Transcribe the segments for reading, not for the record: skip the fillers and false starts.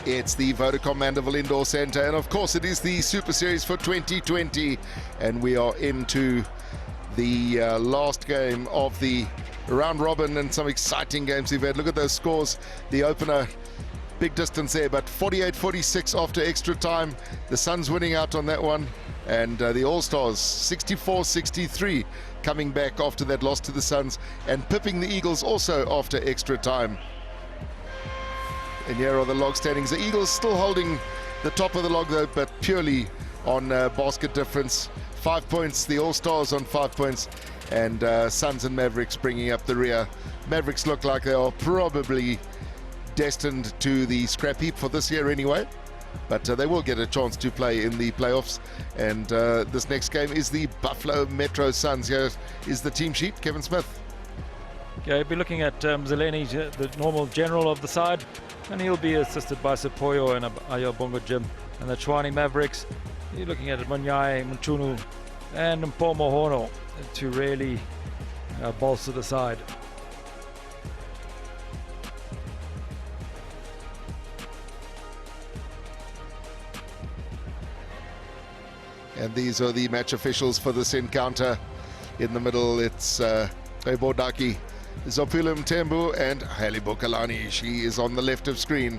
It's the Vodacom Mandeville Indoor Centre, and of course it is the Super Series for 2020, and we are into the last game of the round robin, and some exciting games we've had. Look at those scores. The opener, big distance there, but 48-46 after extra time. The Suns winning out on that one, and the All-Stars 64-63 coming back after that loss to the Suns, and pipping the Eagles also after extra time. And here are the log standings. The Eagles still holding the top of the log though, but purely on basket difference. 5 points, the All-Stars on 5 points, and Suns and Mavericks bringing up the rear. Mavericks look like they are probably destined to the scrap heap for this year anyway, but they will get a chance to play in the playoffs. And this next game is the Buffalo Metro Suns. Here is the team sheet. Kevin Smith. Yeah, you'll be looking at Zeleni, the normal general of the side, and he'll be assisted by Sepoyo and Ayabongo Jim. And the Tshwane Mavericks, you're looking at Munyai, Mchunu, and Mpomo Hono to really bolster the side. And these are the match officials for this encounter. In the middle, it's Ebodaki, Zopulu Mtembu, and Haile Bokalani. She is on the left of screen.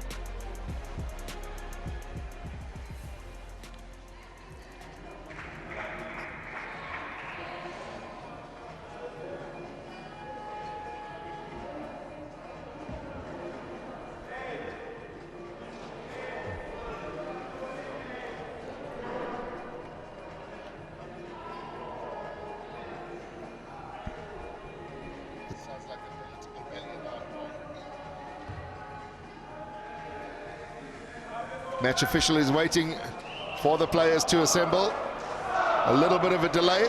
Match official is waiting for the players to assemble. A little bit of a delay.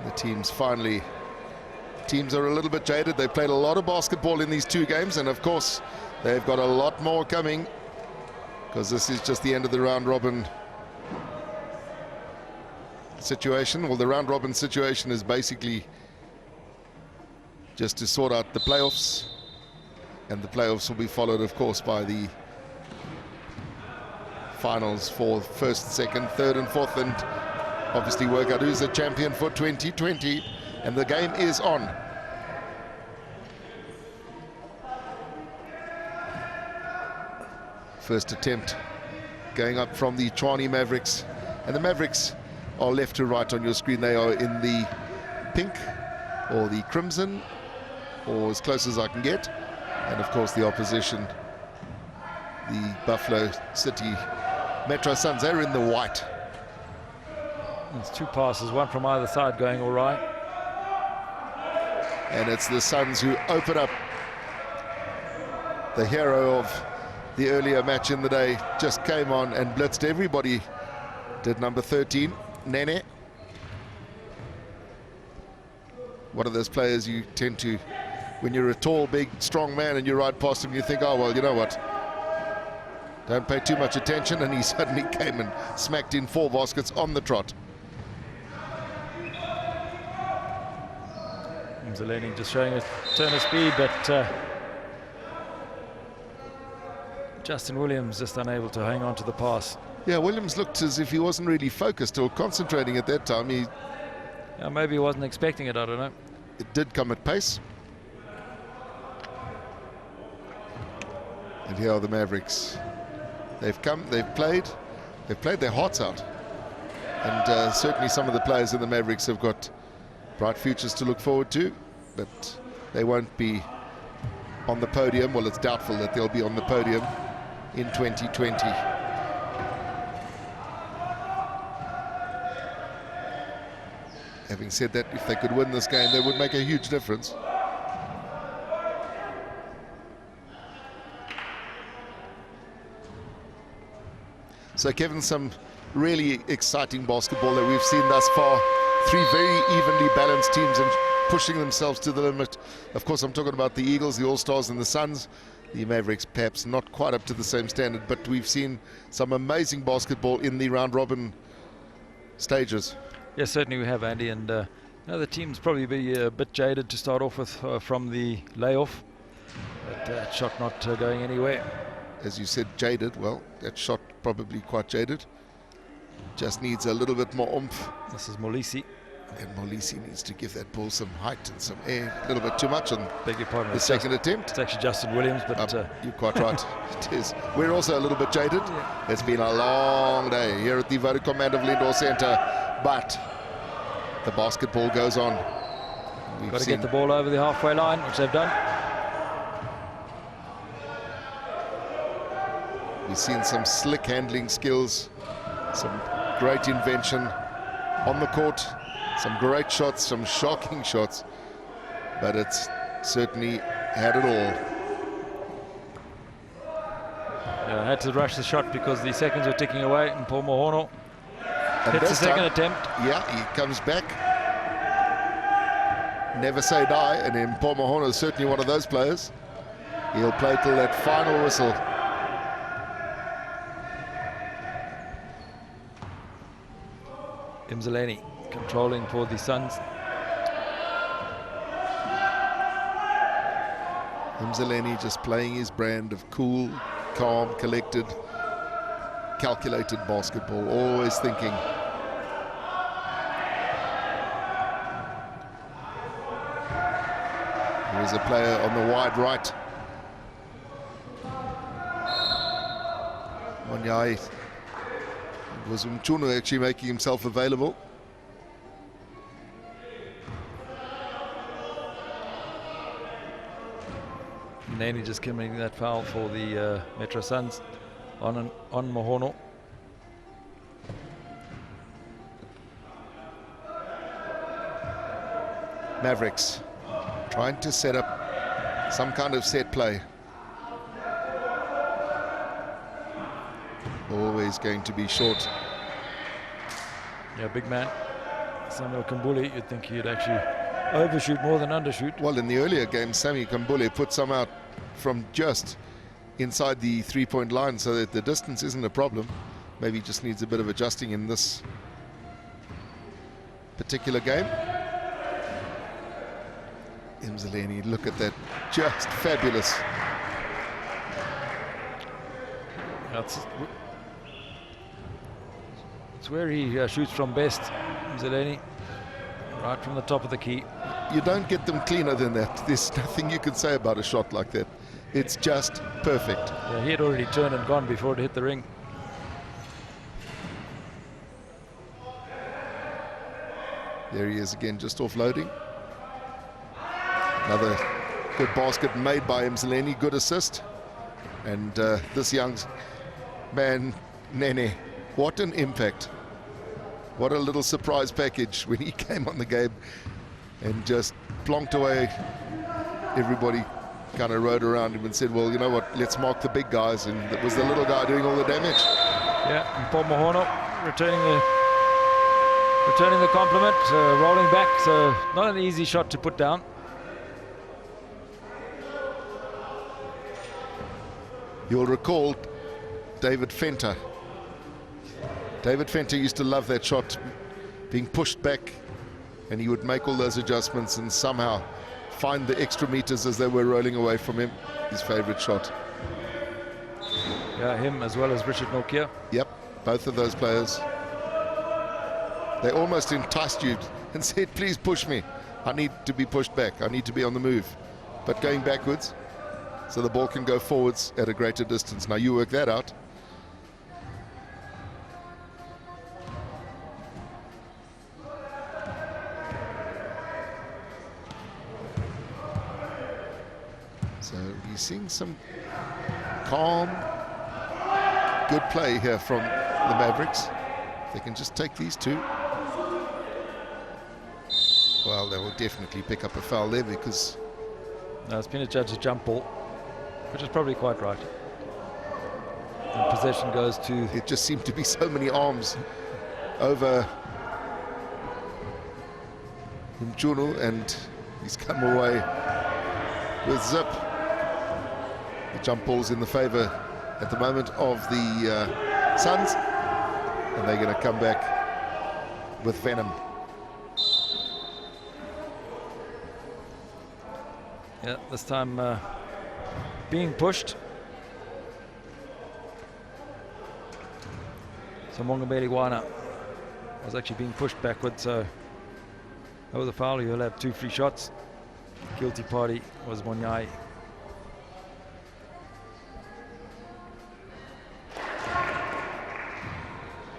The teams are a little bit jaded. They played a lot of basketball in these two games, and of course they've got a lot more coming, because this is just the end of the round robin situation. Well, the round robin situation is basically just to sort out the playoffs, and the playoffs will be followed, of course, by the finals for first, second, third, and fourth, and obviously work out who's the champion for 2020. And the game is on. First attempt going up from the Tshwane Mavericks, and the Mavericks are left to right on your screen. They are in the pink or the crimson, or as close as I can get, and of course the opposition, the Buffalo City Metro Suns, they're in the white. There's two passes, one from either side, going all right. And it's the Suns who open up. The hero of the earlier match in the day just came on and blitzed everybody. Did number 13, Nene. One of those players you tend to, when you're a tall, big, strong man and you ride past him, you think, oh, well, you know what? Don't pay too much attention, and he suddenly came and smacked in 4 baskets on the trot. Zeleni just showing a turn of speed, but Justin Williams just unable to hang on to the pass. Yeah, Williams looked as if he wasn't really focused or concentrating at that time. Maybe he wasn't expecting it, I don't know. It did come at pace. And here are the Mavericks. They've come, they've played their hearts out. And certainly some of the players in the Mavericks have got bright futures to look forward to, but they won't be on the podium. Well, it's doubtful that they'll be on the podium in 2020. Having said that, if they could win this game, they would make a huge difference. So, Kevin, some really exciting basketball that we've seen thus far. 3 very evenly balanced teams and pushing themselves to the limit. Of course, I'm talking about the Eagles, the All-Stars, and the Suns. The Mavericks perhaps not quite up to the same standard, but we've seen some amazing basketball in the round robin stages. Yes, certainly we have, Andy, and the team's probably be a bit jaded to start off with from the layoff, but that shot not going anywhere. As you said, jaded. Well, that shot probably quite jaded. Just needs a little bit more oomph. This is Molisi. And Molisi needs to give that ball some height and some air. A little bit too much on the second attempt. It's actually Justin Williams, but you're quite right. It is. We're also a little bit jaded. Yeah. It's been a long day here at the Vodacom Mandeville Indoor Centre, but the basketball goes on. We've got to get the ball over the halfway line, which they've done. We've seen some slick handling skills, some great invention on the court. Some great shots, some shocking shots, but it's certainly had it all. Yeah, I had to rush the shot because the seconds were ticking away, and Paul Mohono hits the second attempt. Yeah, he comes back. Never say die, and then Paul Mohono is certainly one of those players. He'll play till that final whistle. Imzaleni controlling for the Suns. Imzaleni just playing his brand of cool, calm, collected, calculated basketball, always thinking. There is a player on the wide right. Monyai. It was Mchunu actually making himself available. Nani just committing that foul for the Metro Suns on Mohono. Mavericks trying to set up some kind of set play. Always going to be short. Yeah, big man. Samuel Kambule, you'd think he'd actually overshoot more than undershoot. Well, in the earlier game, Sammy Kambule put some out from just inside the three-point line, so that the distance isn't a problem. Maybe just needs a bit of adjusting in this particular game. Imzaleni, look at that, just fabulous. It's where he shoots from best, Imzaleni, right from the top of the key. You don't get them cleaner than that. There's nothing you can say about a shot like that. It's just perfect. Yeah, he had already turned and gone before it hit the ring. There he is again, just offloading. Another good basket made by Imzaleni, good assist. And this young man, Nene, what an impact. What a little surprise package when he came on the game and just plonked away. Everybody kind of rode around him and said, well, you know what, let's mark the big guys. And it was the little guy doing all the damage. Yeah, and Paul Mohono returning the compliment, rolling back. So not an easy shot to put down. You'll recall David Fenter. David Fenter used to love that shot, being pushed back, and he would make all those adjustments and somehow find the extra meters as they were rolling away from him. His favorite shot. Yeah, him as well as Richard Nokia. Yep, both of those players. They almost enticed you and said, please push me. I need to be pushed back. I need to be on the move. But going backwards, so the ball can go forwards at a greater distance. Now you work that out. So you're seeing some calm, good play here from the Mavericks. They can just take these two. Well, they will definitely pick up a foul there because... No, it's been adjudged a jump ball, which is probably quite right. And possession goes to... It just seemed to be so many arms over Mchunu, and he's come away with zip. The jump ball's in the favour at the moment of the Suns, and they're going to come back with venom. Yeah, this time being pushed. So Mongameli Wana was actually being pushed backwards, so that was a foul. He'll have 2 free shots. Guilty party was Monyai.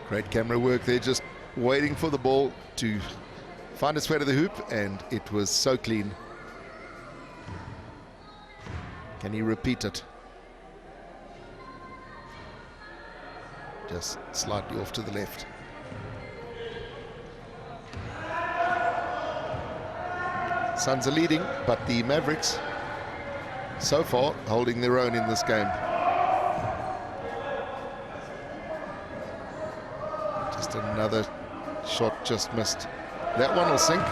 Great camera work there, just waiting for the ball to find its way to the hoop, and it was so clean. Can he repeat it? Just slightly off to the left. Suns are leading, but the Mavericks so far holding their own in this game. Just another shot just missed. That one will sink.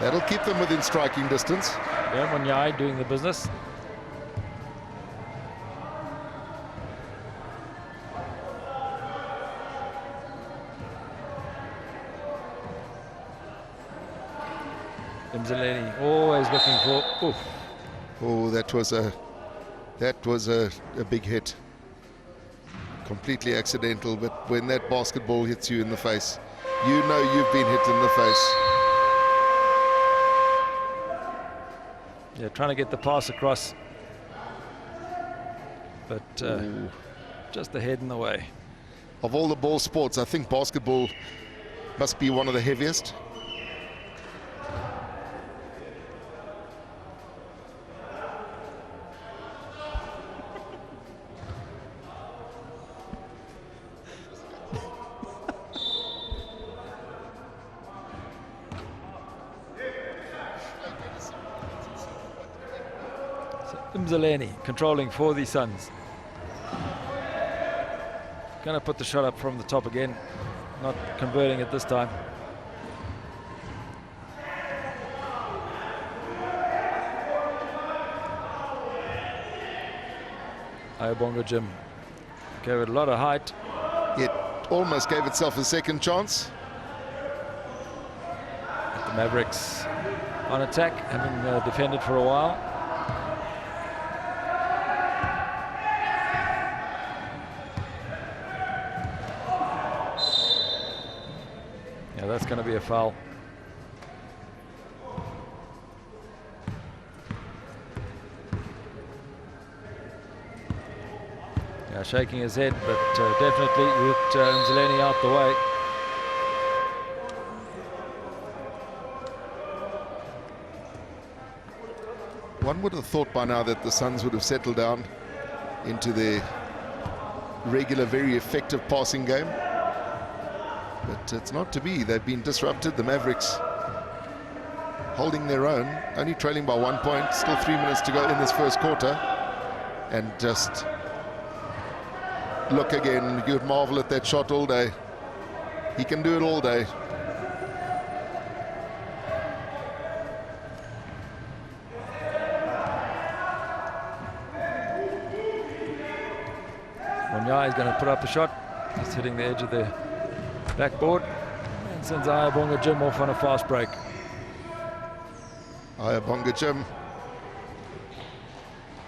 That'll keep them within striking distance. Yeah, Monyai doing the business. Mzaleni always looking for. Oof. Oh, that was a big hit. Completely accidental, but when that basketball hits you in the face, you know you've been hit in the face. Yeah, trying to get the pass across, but just the head in the way. Of all the ball sports, I think basketball must be one of the heaviest. Mzaleni controlling for the Suns. Going to put the shot up from the top again, not converting it this time. Ayabonga Jim gave it a lot of height. It almost gave itself a second chance. The Mavericks on attack, having defended for a while. Yeah, that's going to be a foul. Yeah, shaking his head, but definitely with Mzaleni out the way. One would have thought by now that the Suns would have settled down into their regular, very effective passing game. But it's not to be. They've been disrupted. The Mavericks holding their own, only trailing by 1 point, still 3 minutes to go in this first quarter. And just look again, you would marvel at that shot all day. He can do it all day. Monyai is going to put up a shot, just hitting the edge of the backboard, and sends Ayabonga Jim off on a fast break. Ayabonga Jim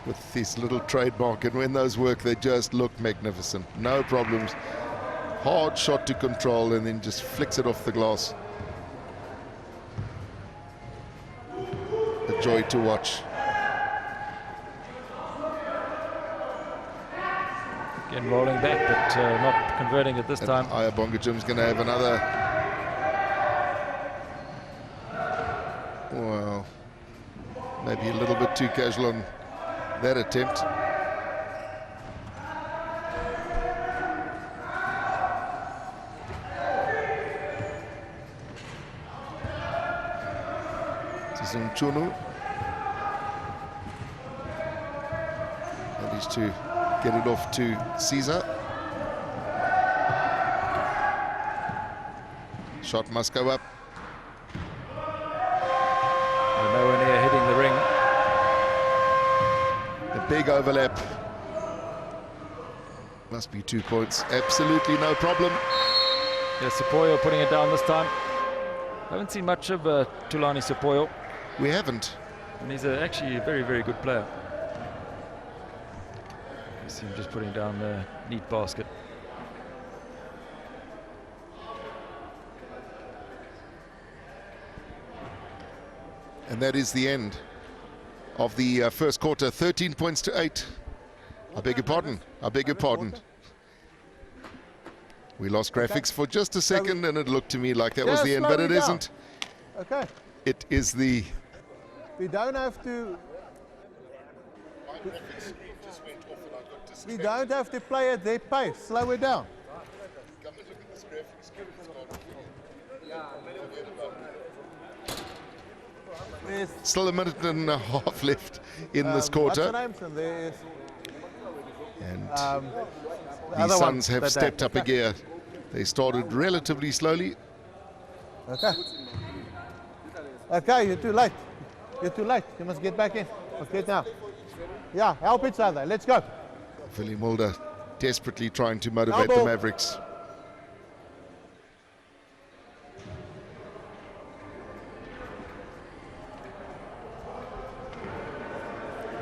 with this little trademark, and when those work, they just look magnificent. No problems. Hard shot to control, and then just flicks it off the glass. A joy to watch. Again, rolling back, but not converting it this time. Ayabonga Jim's going to have another. Well, maybe a little bit too casual on that attempt. This is Mchunu. Managed to get it off to Caesar. Shot must go up. Nowhere near hitting the ring. A Big overlap. Must be 2 points. Absolutely no problem. Yeah, Sepoyo putting it down this time. Haven't seen much of Thulani Sepoyo. We haven't. And he's actually a very, very good player. You see him just putting down the neat basket. And that is the end of the first quarter. 13 points to 8. I beg your pardon. I beg your pardon. We lost graphics for just a second, and it looked to me like that was the end, but it isn't. Okay. It is the... We don't have to... We don't have to play at their pace. Slow it down. Come and look at this graphics. Still a minute and a half left in this quarter. And the Suns have stepped up a gear. They started relatively slowly. Okay. Okay, you're too late. You're too late. You must get back in. Let's get now. Yeah, help each other. Let's go. Willie Mulder desperately trying to motivate the Mavericks.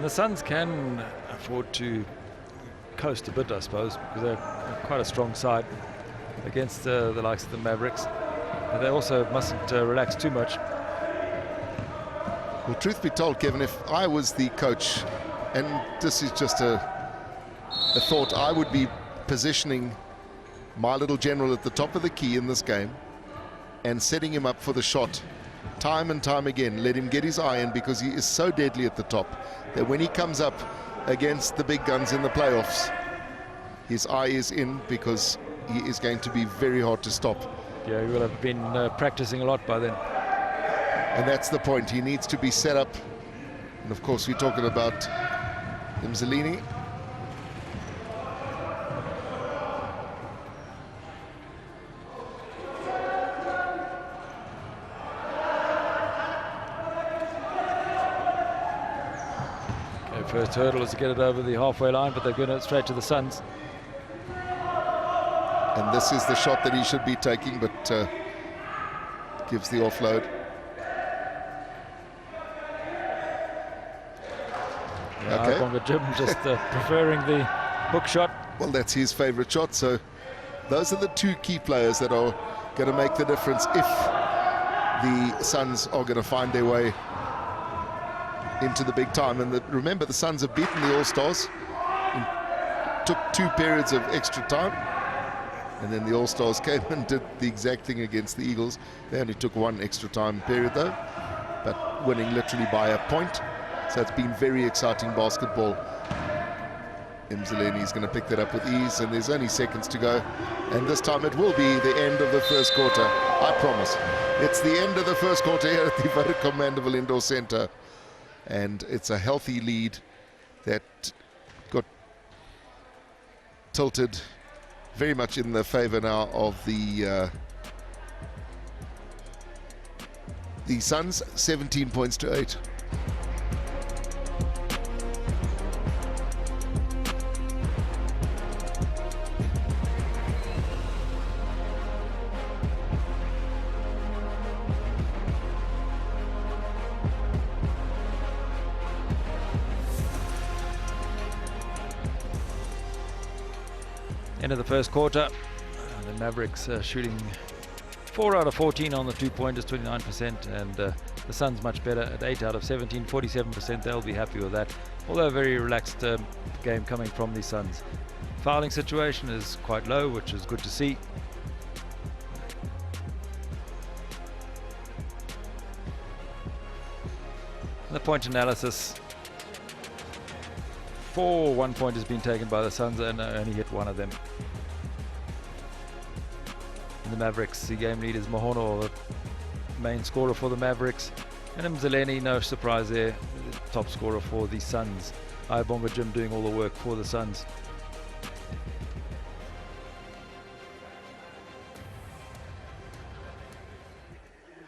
The Suns can afford to coast a bit, I suppose, because they're quite a strong side against the likes of the Mavericks. But they also mustn't relax too much. Well, truth be told, Kevin, if I was the coach, and this is just a thought, I would be positioning my little general at the top of the key in this game and setting him up for the shot time and time again. Let him get his eye in, because he is so deadly at the top that when he comes up against the big guns in the playoffs, his eye is in, because he is going to be very hard to stop. Yeah, he will have been practicing a lot by then. And that's the point. He needs to be set up. And of course, we're talking about Mzileni. First hurdle is to get it over the halfway line, but they're going it straight to the Suns. And this is the shot that he should be taking, but gives the offload. Yeah, okay. Bonga Jim just preferring the hook shot. Well, that's his favorite shot. So those are the two key players that are going to make the difference if the Suns are going to find their way into the big time. And remember, the Suns have beaten the All-Stars. Took 2 periods of extra time, and then the All-Stars came and did the exact thing against the Eagles. They only took 1 extra time period though, but winning literally by a point. So it's been very exciting basketball. Mzileni is going to pick that up with ease, and there's only seconds to go, and this time it will be the end of the first quarter. I promise. It's the end of the first quarter here at the Vodacom Mandeville Indoor Centre. And it's a healthy lead that got tilted very much in the favor now of the Suns, 17 points to 8. End of the first quarter. The Mavericks shooting 4 out of 14 on the 2-pointers, 29%, and the Suns much better at 8 out of 17, 47%. They'll be happy with that. Although a very relaxed game coming from the Suns. Fouling situation is quite low, which is good to see. The point analysis. 4 1-pointers been taken by the Suns, and only hit 1 of them. In the Mavericks, the game lead is Mahono, the main scorer for the Mavericks. And Mzileni, no surprise there, the top scorer for the Suns. Bonga Jim doing all the work for the Suns.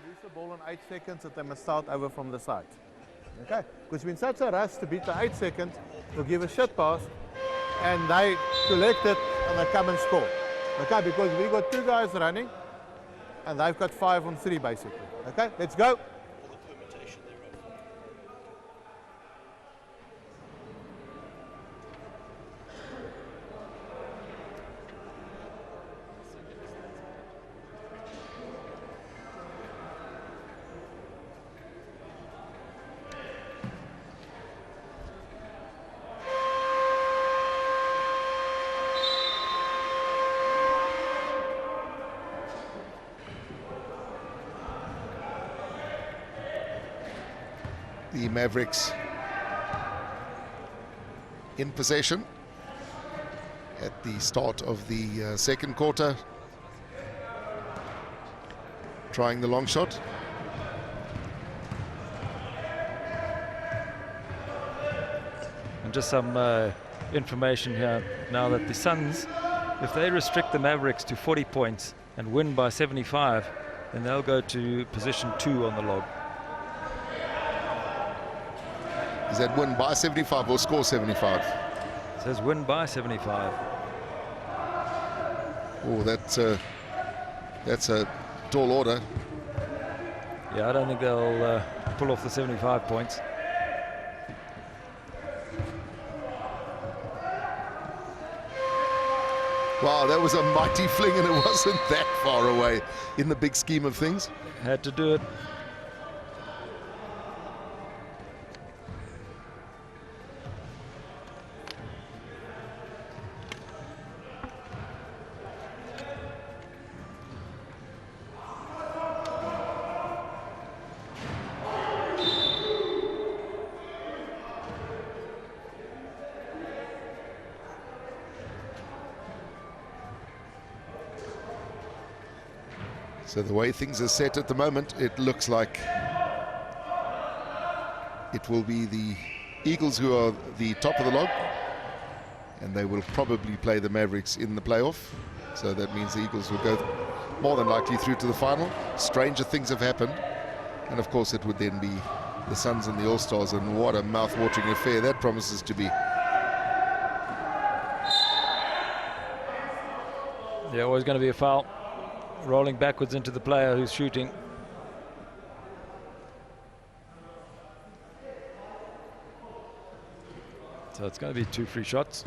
Lose the ball in 8 seconds, that they must start over from the side. Okay? Because we're in such a rush to beat the 8 seconds, we'll give a shit pass, and they collect it, and they come and score. Okay? Because we've got 2 guys running, and they've got 5 on 3, basically. Okay? Let's go. The Mavericks in possession at the start of the second quarter, trying the long shot. And just some information here now that the Suns, if they restrict the Mavericks to 40 points and win by 75, then they'll go to position 2 on the log. Is that win by 75 or score 75? It says win by 75. Oh, that's a tall order. Yeah, I don't think they'll pull off the 75 points. Wow, that was a mighty fling, and it wasn't that far away in the big scheme of things. Had to do it. So the way things are set at the moment, it looks like it will be the Eagles who are the top of the log, and they will probably play the Mavericks in the playoff. So that means the Eagles will go more than likely through to the final. Stranger things have happened, and of course it would then be the Suns and the All-Stars, and what a mouth-watering affair that promises to be. Yeah, always going to be a foul. Rolling backwards into the player who's shooting. So it's going to be 2 free shots.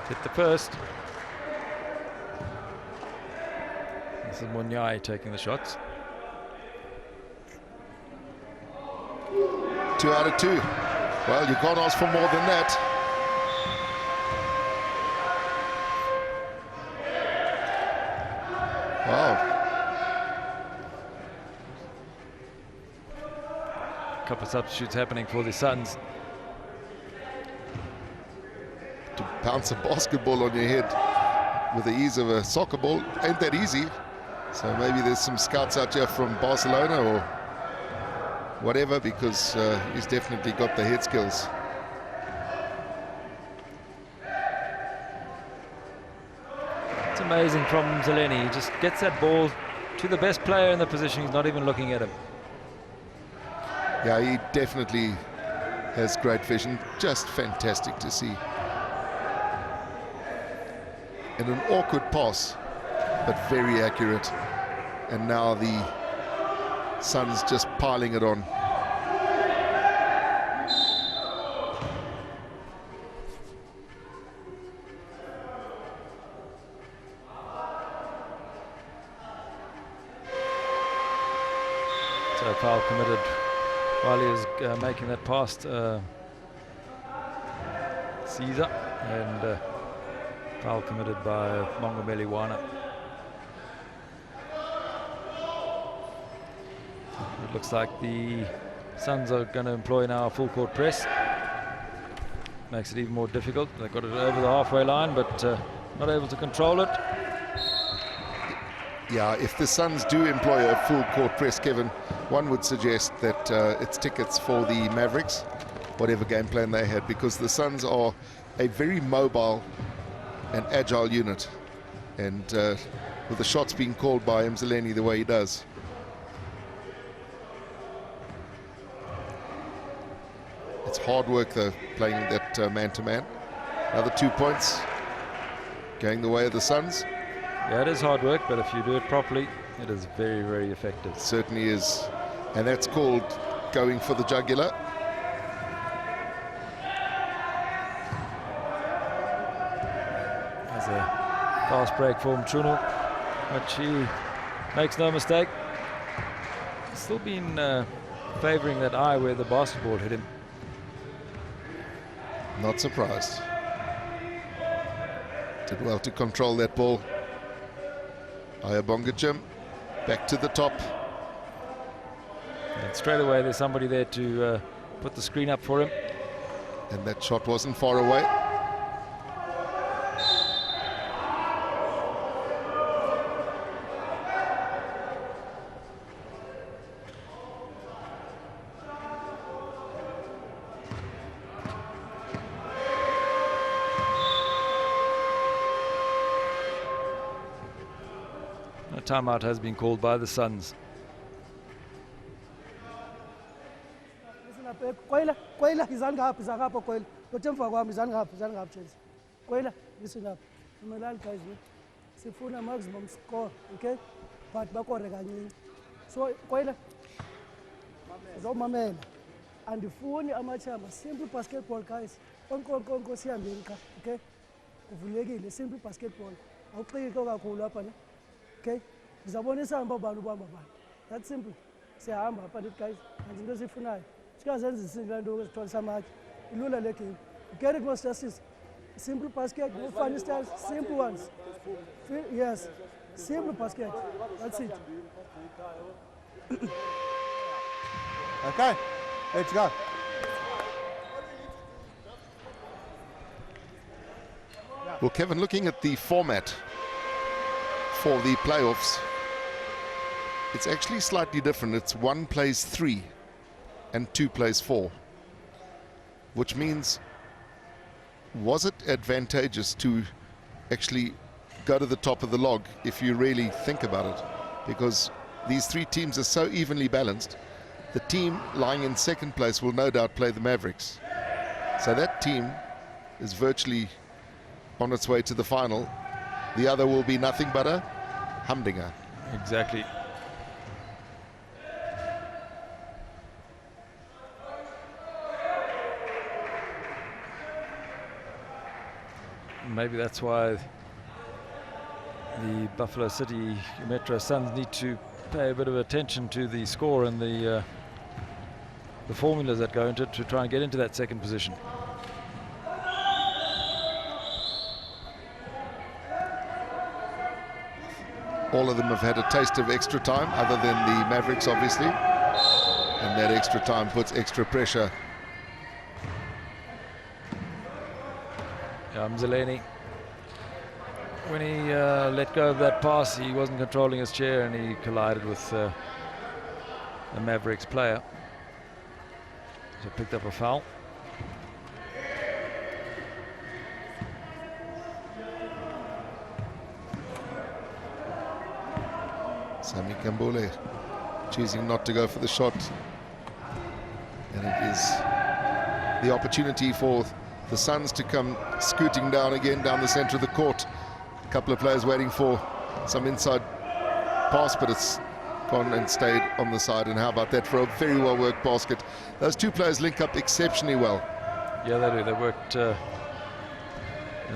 Hit the first. This is Munyai taking the shots. 2 out of 2. Well, you can't ask for more than that. Wow. A couple of substitutes happening for the Suns. To bounce a basketball on your head with the ease of a soccer ball ain't that easy. So maybe there's some scouts out here from Barcelona or whatever, because he's definitely got the head skills. It's amazing from Zeleny. He just gets that ball to the best player in the position. He's not even looking at him. Yeah, he definitely has great vision. Just fantastic to see. And an awkward pass, but very accurate. And now the Suns just piling it on. So foul committed while he was making that pass Caesar, and foul committed by Mongomeli Wana. It looks like the Suns are going to employ now a full court press. Makes it even more difficult. They got it over the halfway line, but not able to control it. Yeah, if the Suns do employ a full court press, Kevin, one would suggest that it's tickets for the Mavericks, whatever game plan they had, because the Suns are a very mobile and agile unit, and with the shots being called by Mzileni the way he does, it's hard work though, playing that man-to-man. Another 2 points going the way of the Suns. Yeah, it is hard work, but if you do it properly, it is very, very effective. It certainly is, and that's called going for the jugular. There's a fast break for Mchunu, but he makes no mistake. He's still been favouring that eye where the basketball hit him. Not surprised. Did well to control that ball. Ayabonga Jim back to the top. And straight away there's somebody there to put the screen up for him. And that shot wasn't far away. A timeout has been called by the Suns. Kwela, izandla ngapha, izandla ngapha kwela. Lotemva kwami izandla ngapha Chelsea. Kwela, listen up. Umelani guys, sifuna maximum score, okay? But bakore kancinci. So kwela. Uzomamela. Andifuni amachamba, simple basketball guys. Konke sihambeni cha, okay? Kuvulekile, simple basketball. Awuxiki kakhulu apha ne. Okay? Ngizabonisa abantu ubamba abantu. That's simple. Siyahamba apha ne guys. Manje into esifunayo. Sikazenza isinto lento esitholisa amathe. Ilula le game. Get it was justice. Simple basket, no funny styles, simple ones. Yes. Simple basket. That's it. Okay, let's go. Well, Kevin, looking at the format for the playoffs, it's actually slightly different. It's 1 plays 3 and 2 plays 4, which means, was it advantageous to actually go to the top of the log if you really think about it? Because these 3 teams are so evenly balanced. The team lying in second place will no doubt play the Mavericks. So that team is virtually on its way to the final. The other will be nothing but a humdinger. Exactly. Maybe that's why the Buffalo City Metro Suns need to pay a bit of attention to the score and the formulas that go into it to try and get into that second position. All of them have had a taste of extra time, other than the Mavericks, obviously. And that extra time puts extra pressure. Mzileni, when he let go of that pass, he wasn't controlling his chair and he collided with the Mavericks player. So picked up a foul. Sami Kambule choosing not to go for the shot. And it is the opportunity for the Suns to come scooting down again down the center of the court. A couple of players waiting for some inside pass, but it's gone and stayed on the side. And how about that for a very well worked basket? Those 2 players link up exceptionally well. Yeah, they do. They worked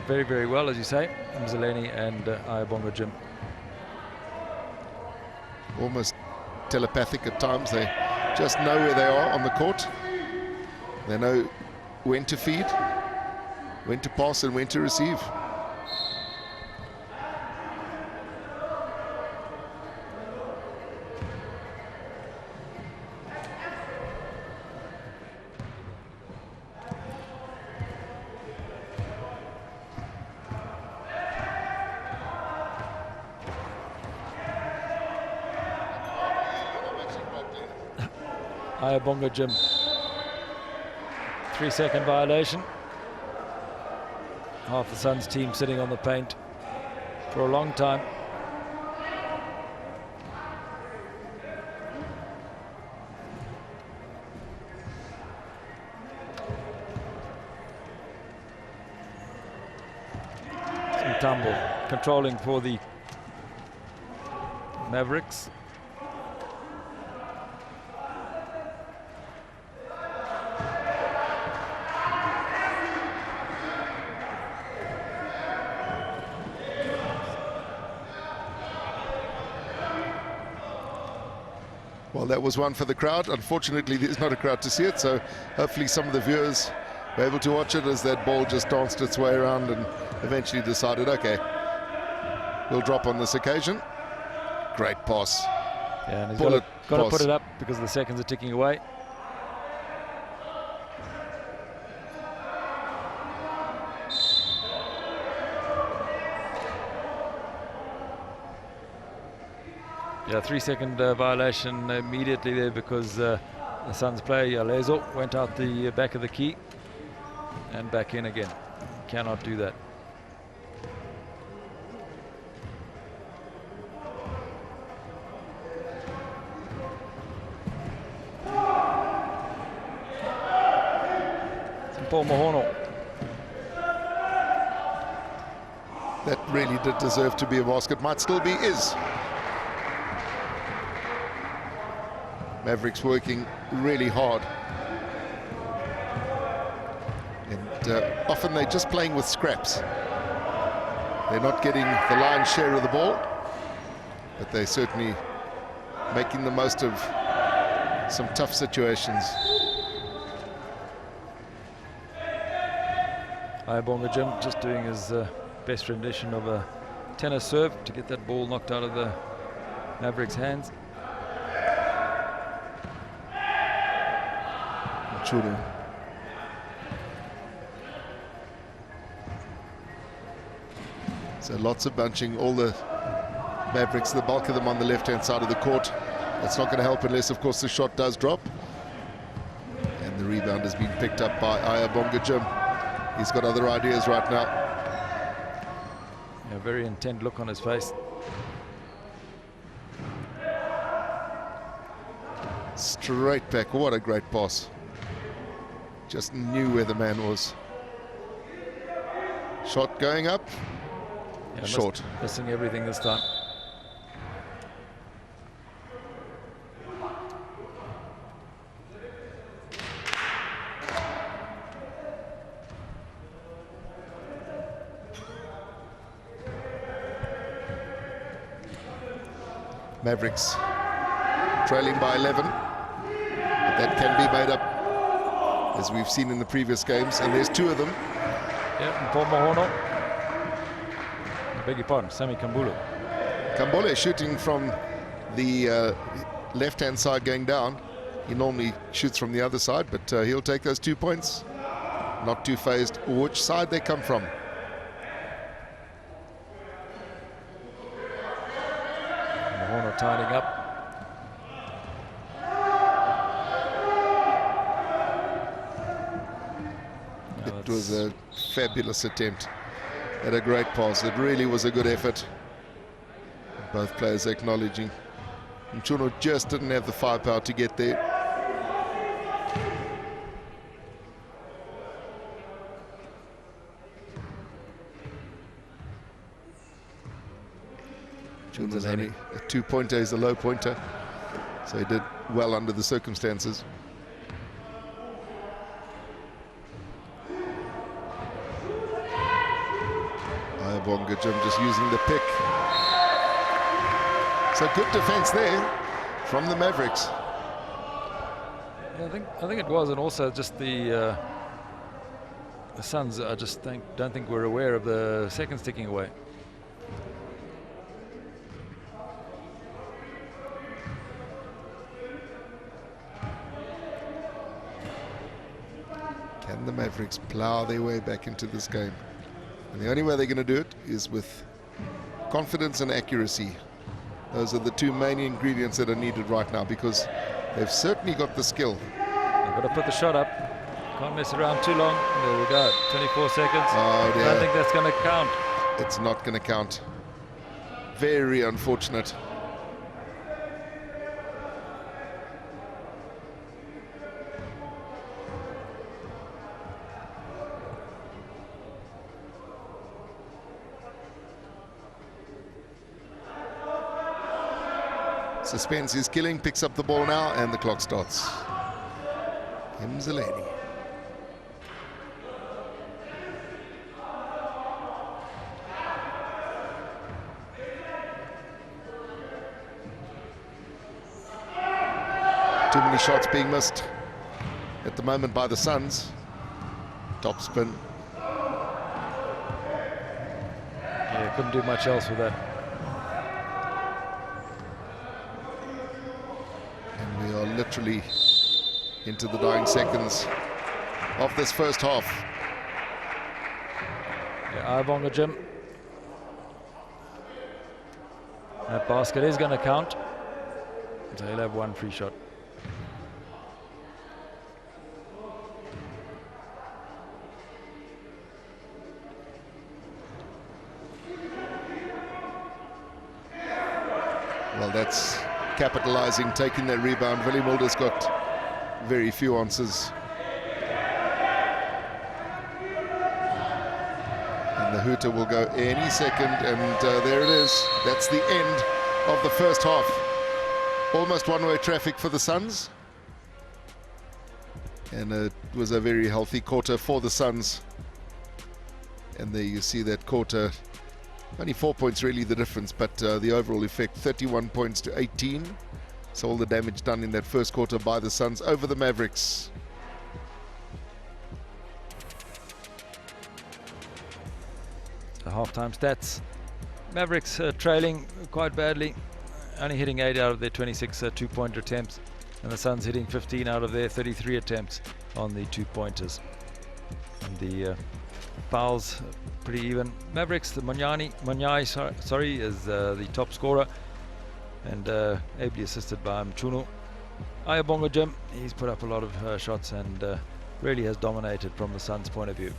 very, very well, as you say. Mzileni and Ayabonga Jim. Almost telepathic at times. They just know where they are on the court. They know when to feed, when to pass, and when to receive. Ayabonga Jim. 3-second violation. Half the Suns team sitting on the paint for a long time. Some tumble, controlling for the Mavericks. Well, that was one for the crowd. Unfortunately, there's not a crowd to see it, so hopefully some of the viewers were able to watch it as that ball just danced its way around and eventually decided, okay, we'll drop on this occasion. Great pass. Yeah, and he's Bullet got to pass. put it up because the seconds are ticking away. Yeah, 3-second violation immediately there because the Suns player Lezo went out the back of the key and back in again. Cannot do that. Paul Mahono. That really did deserve to be a basket. Might still be, is. Mavericks working really hard. And often they're just playing with scraps. They're not getting the lion's share of the ball, but they're certainly making the most of some tough situations. Ayabonga Jim just doing his best rendition of a tennis serve to get that ball knocked out of the Mavericks' hands. Tshwane. So lots of bunching, all the Mavericks, the bulk of them on the left-hand side of the court. That's not going to help unless, of course, the shot does drop. And the rebound has been picked up by Ayabonga Jim. He's got other ideas right now. A very intent look on his face. Straight back. What a great pass. Just knew where the man was. Shot going up. Yeah, Short. Missing everything this time. Mavericks trailing by 11. But that can be made up, as we've seen in the previous games. And there's two of them. Yeah, and Paul Mahono. I beg your pardon, Sami Kambulu. Kambole shooting from the left-hand side going down. He normally shoots from the other side, but he'll take those 2 points. Not too phased which side they come from. Mahono tidying up. It was a fabulous attempt at a great pass. It really was a good effort. Both players acknowledging. Mchuno just didn't have the firepower to get there. Mchuno's only a 2-pointer, he's a low pointer. So he did well under the circumstances. Ayabonga Jim just using the pick. So good defense there from the Mavericks. Yeah, I think it was, and also just the Suns. I just don't think we're aware of the seconds ticking away. Can the Mavericks plow their way back into this game? And the only way they're going to do it is with confidence and accuracy. Those are the two main ingredients that are needed right now, because they've certainly got the skill. They've got to put the shot up Can't mess around too long. There we go. 24 seconds. Oh dear. I don't think that's going to count. It's not going to count. Very unfortunate. Suspense is killing, picks up the ball now, and the clock starts. Mzaleni. Too many shots being missed at the moment by the Suns. Top spin. Yeah, couldn't do much else with that. And we are literally into the dying seconds of this first half. Yeah, Ayabonga Jim. That basket is going to count. So he'll have one free shot. Well, that's capitalizing, taking that rebound. Willie Mulder's got very few answers. And the hooter will go any second, and there it is. That's the end of the first half. Almost one-way traffic for the Suns. And it was a very healthy quarter for the Suns. And there you see that quarter. Only 4 points really the difference, but the overall effect, 31 points to 18. So all the damage done in that first quarter by the Suns over the Mavericks. The halftime stats. Mavericks trailing quite badly, only hitting 8 out of their 26 two-pointer attempts, and the Suns hitting 15 out of their 33 attempts on the two-pointers. And the fouls pretty even. Mavericks, the Manyai, sorry, is the top scorer, and ably assisted by Mchunu. Ayabonga Jim, he's put up a lot of shots and really has dominated from the Suns' point of view.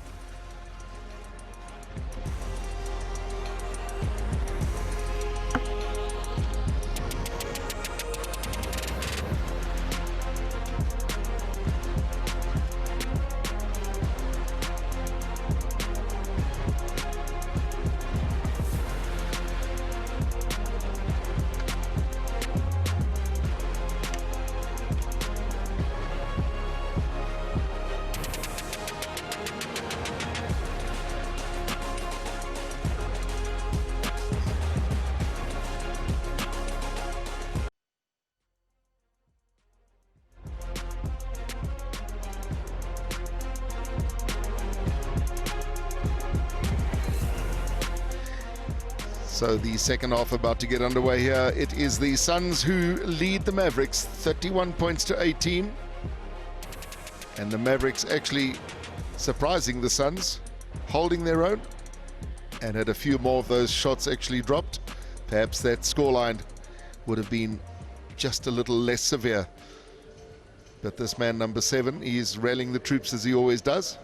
So the second half about to get underway here. It is the Suns who lead the Mavericks, 31 points to 18. And the Mavericks actually surprising the Suns, holding their own, and had a few more of those shots actually dropped. Perhaps that scoreline would have been just a little less severe. But this man, number 7, is rallying the troops as he always does.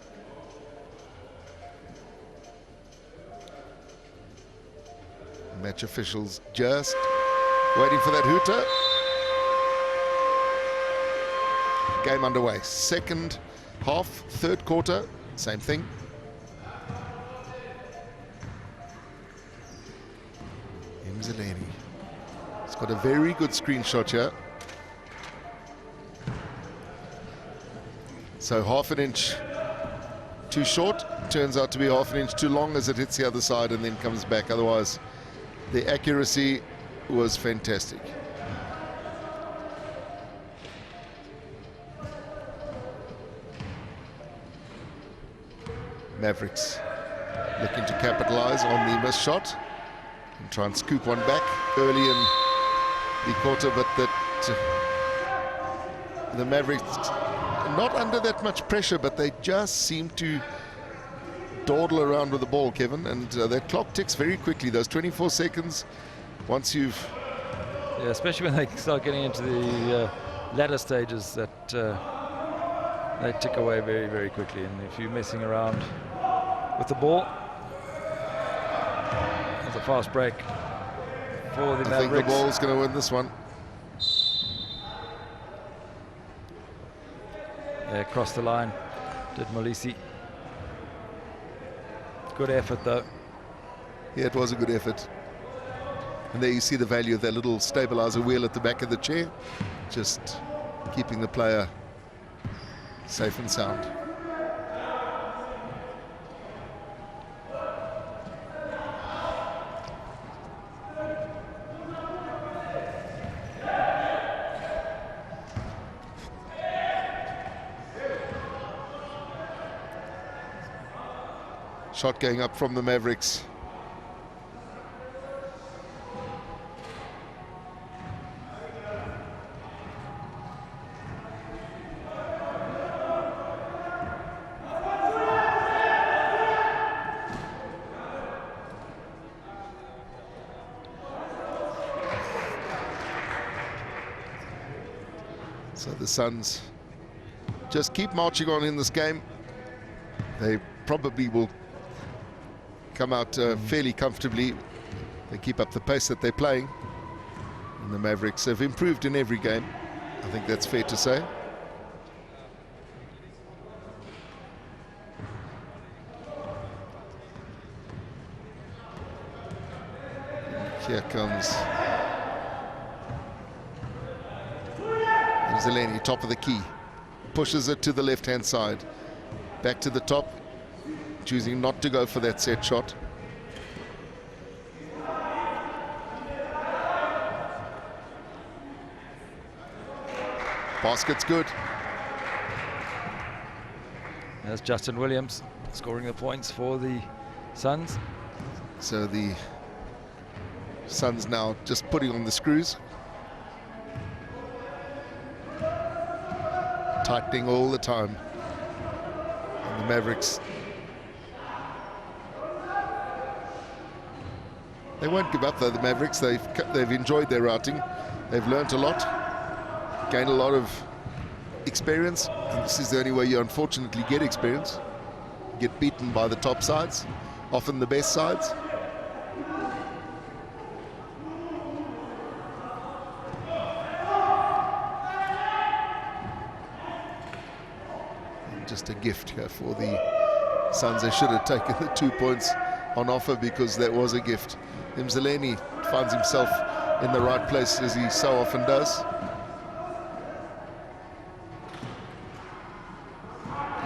Match officials just waiting for that hooter. Game underway. Second half, third quarter, same thing. Mzaleni. He's got a very good screenshot here. So half an inch too short, turns out to be half an inch too long as it hits the other side and then comes back. Otherwise, the accuracy was fantastic. Mavericks looking to capitalize on the missed shot and try and scoop one back early in the quarter, but the Mavericks not under that much pressure, but they just seem to dawdle around with the ball, Kevin, and that clock ticks very quickly. Those 24 seconds, once you've... Yeah, especially when they start getting into the latter stages, that they tick away very, very quickly. And if you're messing around with the ball, there's a fast break for the Mavericks. I think the ball's going to win this one. Yeah, across the line did Molisi. Good effort though. Yeah, it was a good effort. And there you see the value of that little stabilizer wheel at the back of the chair, just keeping the player safe and sound. Shot going up from the Mavericks. So the Suns just keep marching on in this game. They probably will come out fairly comfortably. They keep up the pace that they're playing. And the Mavericks have improved in every game. I think that's fair to say. Here comes Zeleny, top of the key. Pushes it to the left-hand side. Back to the top. Choosing not to go for that set shot. Basket's good. There's Justin Williams scoring the points for the Suns. So the Suns now just putting on the screws. Tightening all the time. And the Mavericks, they won't give up though, the Mavericks. They've enjoyed their routing. They've learnt a lot, gained a lot of experience. And this is the only way you unfortunately get experience. Get beaten by the top sides, often the best sides. And just a gift here for the Suns. They should have taken the 2 points on offer because that was a gift. Zeleny finds himself in the right place as he so often does.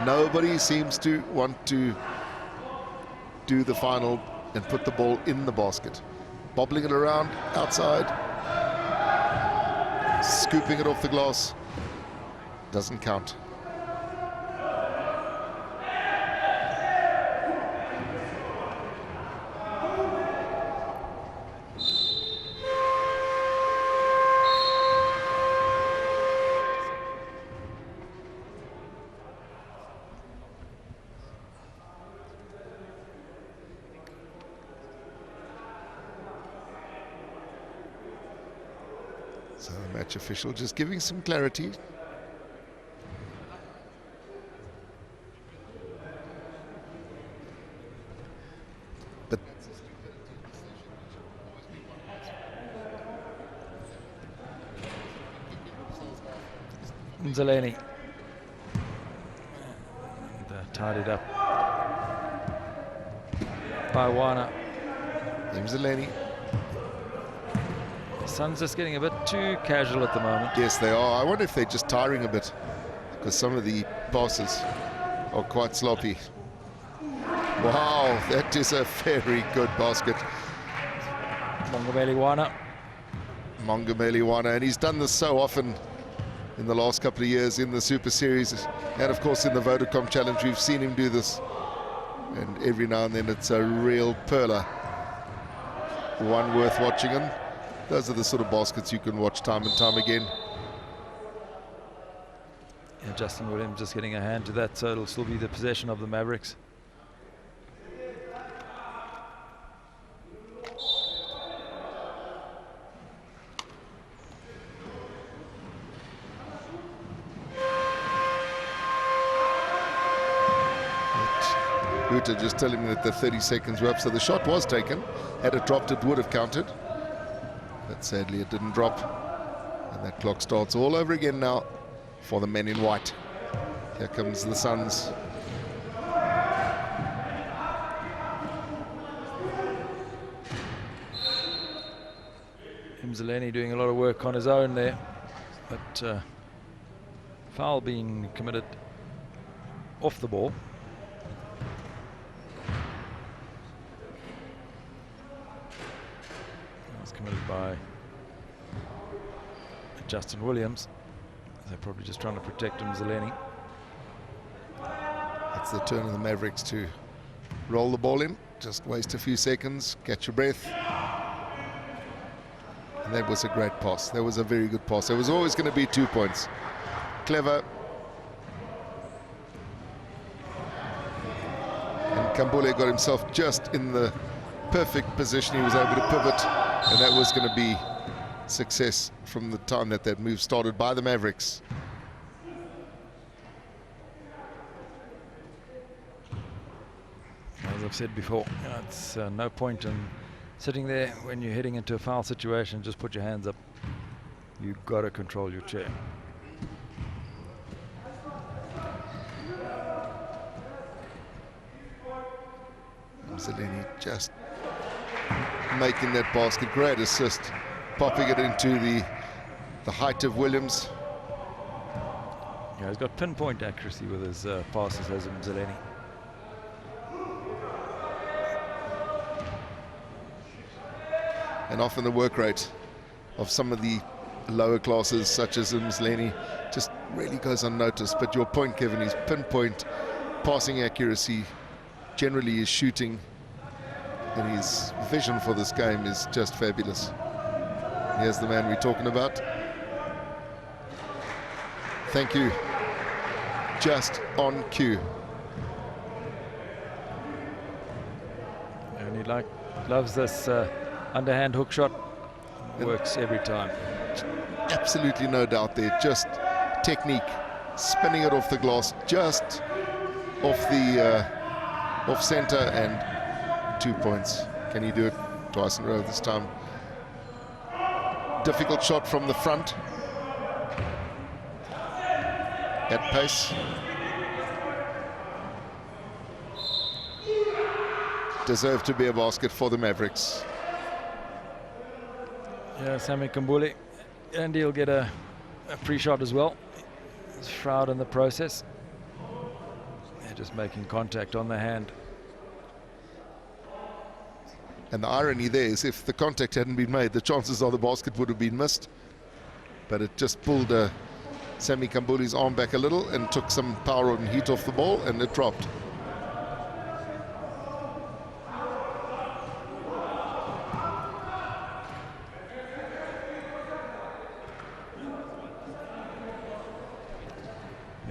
Nobody seems to want to do the final and put the ball in the basket. Bobbling it around outside, scooping it off the glass, doesn't count. So the match official just giving some clarity. But Zeleny tied it up by Wana. Zeleny. Suns just getting a bit too casual at the moment. Yes, they are. I wonder if they're just tiring a bit because some of the passes are quite sloppy. Wow, that is a very good basket. Mongameli Wana. Mongameli Wana, and he's done this so often in the last couple of years in the Super Series, and of course in the Vodacom Challenge we've seen him do this, and every now and then it's a real perler, one worth watching. And those are the sort of baskets you can watch time and time again. Yeah, Justin Williams just getting a hand to that, so it'll still be the possession of the Mavericks. Uta just telling me that the 30 seconds were up, so the shot was taken. Had it dropped, it would have counted. But sadly, it didn't drop. And that clock starts all over again now for the men in white. Here comes the Suns. Mzaleni doing a lot of work on his own there, but foul being committed off the ball. It was committed by Justin Williams. They're probably just trying to protect Mzaleni. It's the turn of the Mavericks to roll the ball in. Just waste a few seconds, catch your breath. And that was a great pass. That was a very good pass. There was always going to be 2 points. Clever. And Kambule got himself just in the perfect position. He was able to pivot, and that was going to be success from the time that that move started by the Mavericks. As I've said before, it's no point in sitting there when you're heading into a foul situation. Just put your hands up. You've got to control your chair. Mzaleni just making that basket. Great assist, popping it into the height of Williams. Yeah, he's got pinpoint accuracy with his passes, has Mzaleni. And often the work rate of some of the lower classes, such as Mzaleni, just really goes unnoticed. But your point, Kevin, is pinpoint passing accuracy. Generally, his shooting and his vision for this game is just fabulous. Here's the man we're talking about. Thank you. Just on cue. And he loves this underhand hook shot. Works every time. Absolutely no doubt there. Just technique, spinning it off the glass, just off the off center, and 2 points. Can he do it twice in a row this time? Difficult shot from the front. At pace. Deserved to be a basket for the Mavericks. Yeah, Sammy Kambule, and he'll get a free shot as well. It's Shroud in the process. They're just making contact on the hand. And the irony there is, if the contact hadn't been made, the chances are the basket would have been missed. But it just pulled Sammy Kambule's arm back a little and took some power and heat off the ball, and it dropped.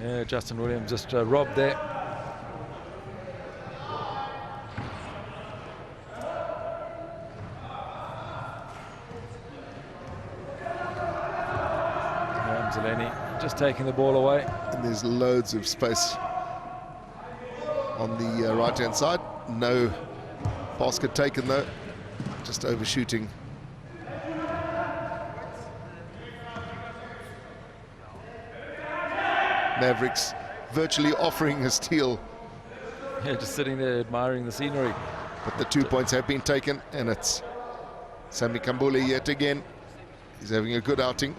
Yeah, Justin Williams just robbed there. Mzaleni just taking the ball away. And there's loads of space on the right-hand side. No basket taken though, just overshooting. Mavericks virtually offering a steal. Yeah, just sitting there admiring the scenery. But the 2 points have been taken, and it's Sammy Kambule yet again. He's having a good outing.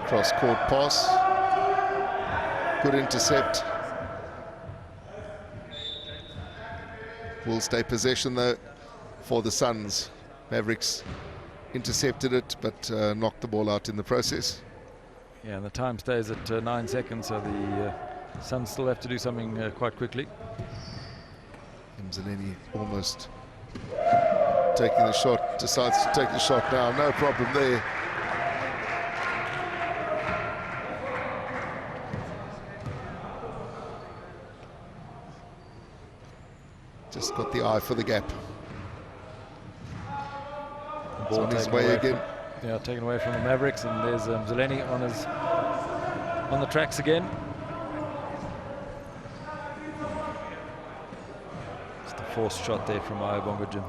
Cross-court pass. Good intercept. Will stay possession though for the Suns. Mavericks intercepted it, but knocked the ball out in the process. Yeah, and the time stays at 9 seconds, so the Suns still have to do something quite quickly. Mzaleni almost taking the shot, decides to take the shot now. No problem there. Just got the eye for the gap. Ball on his taken way away again. Yeah, taken away from the Mavericks, and there's Zeleny on the tracks again. It's the forced shot there from Ayabonga Jim.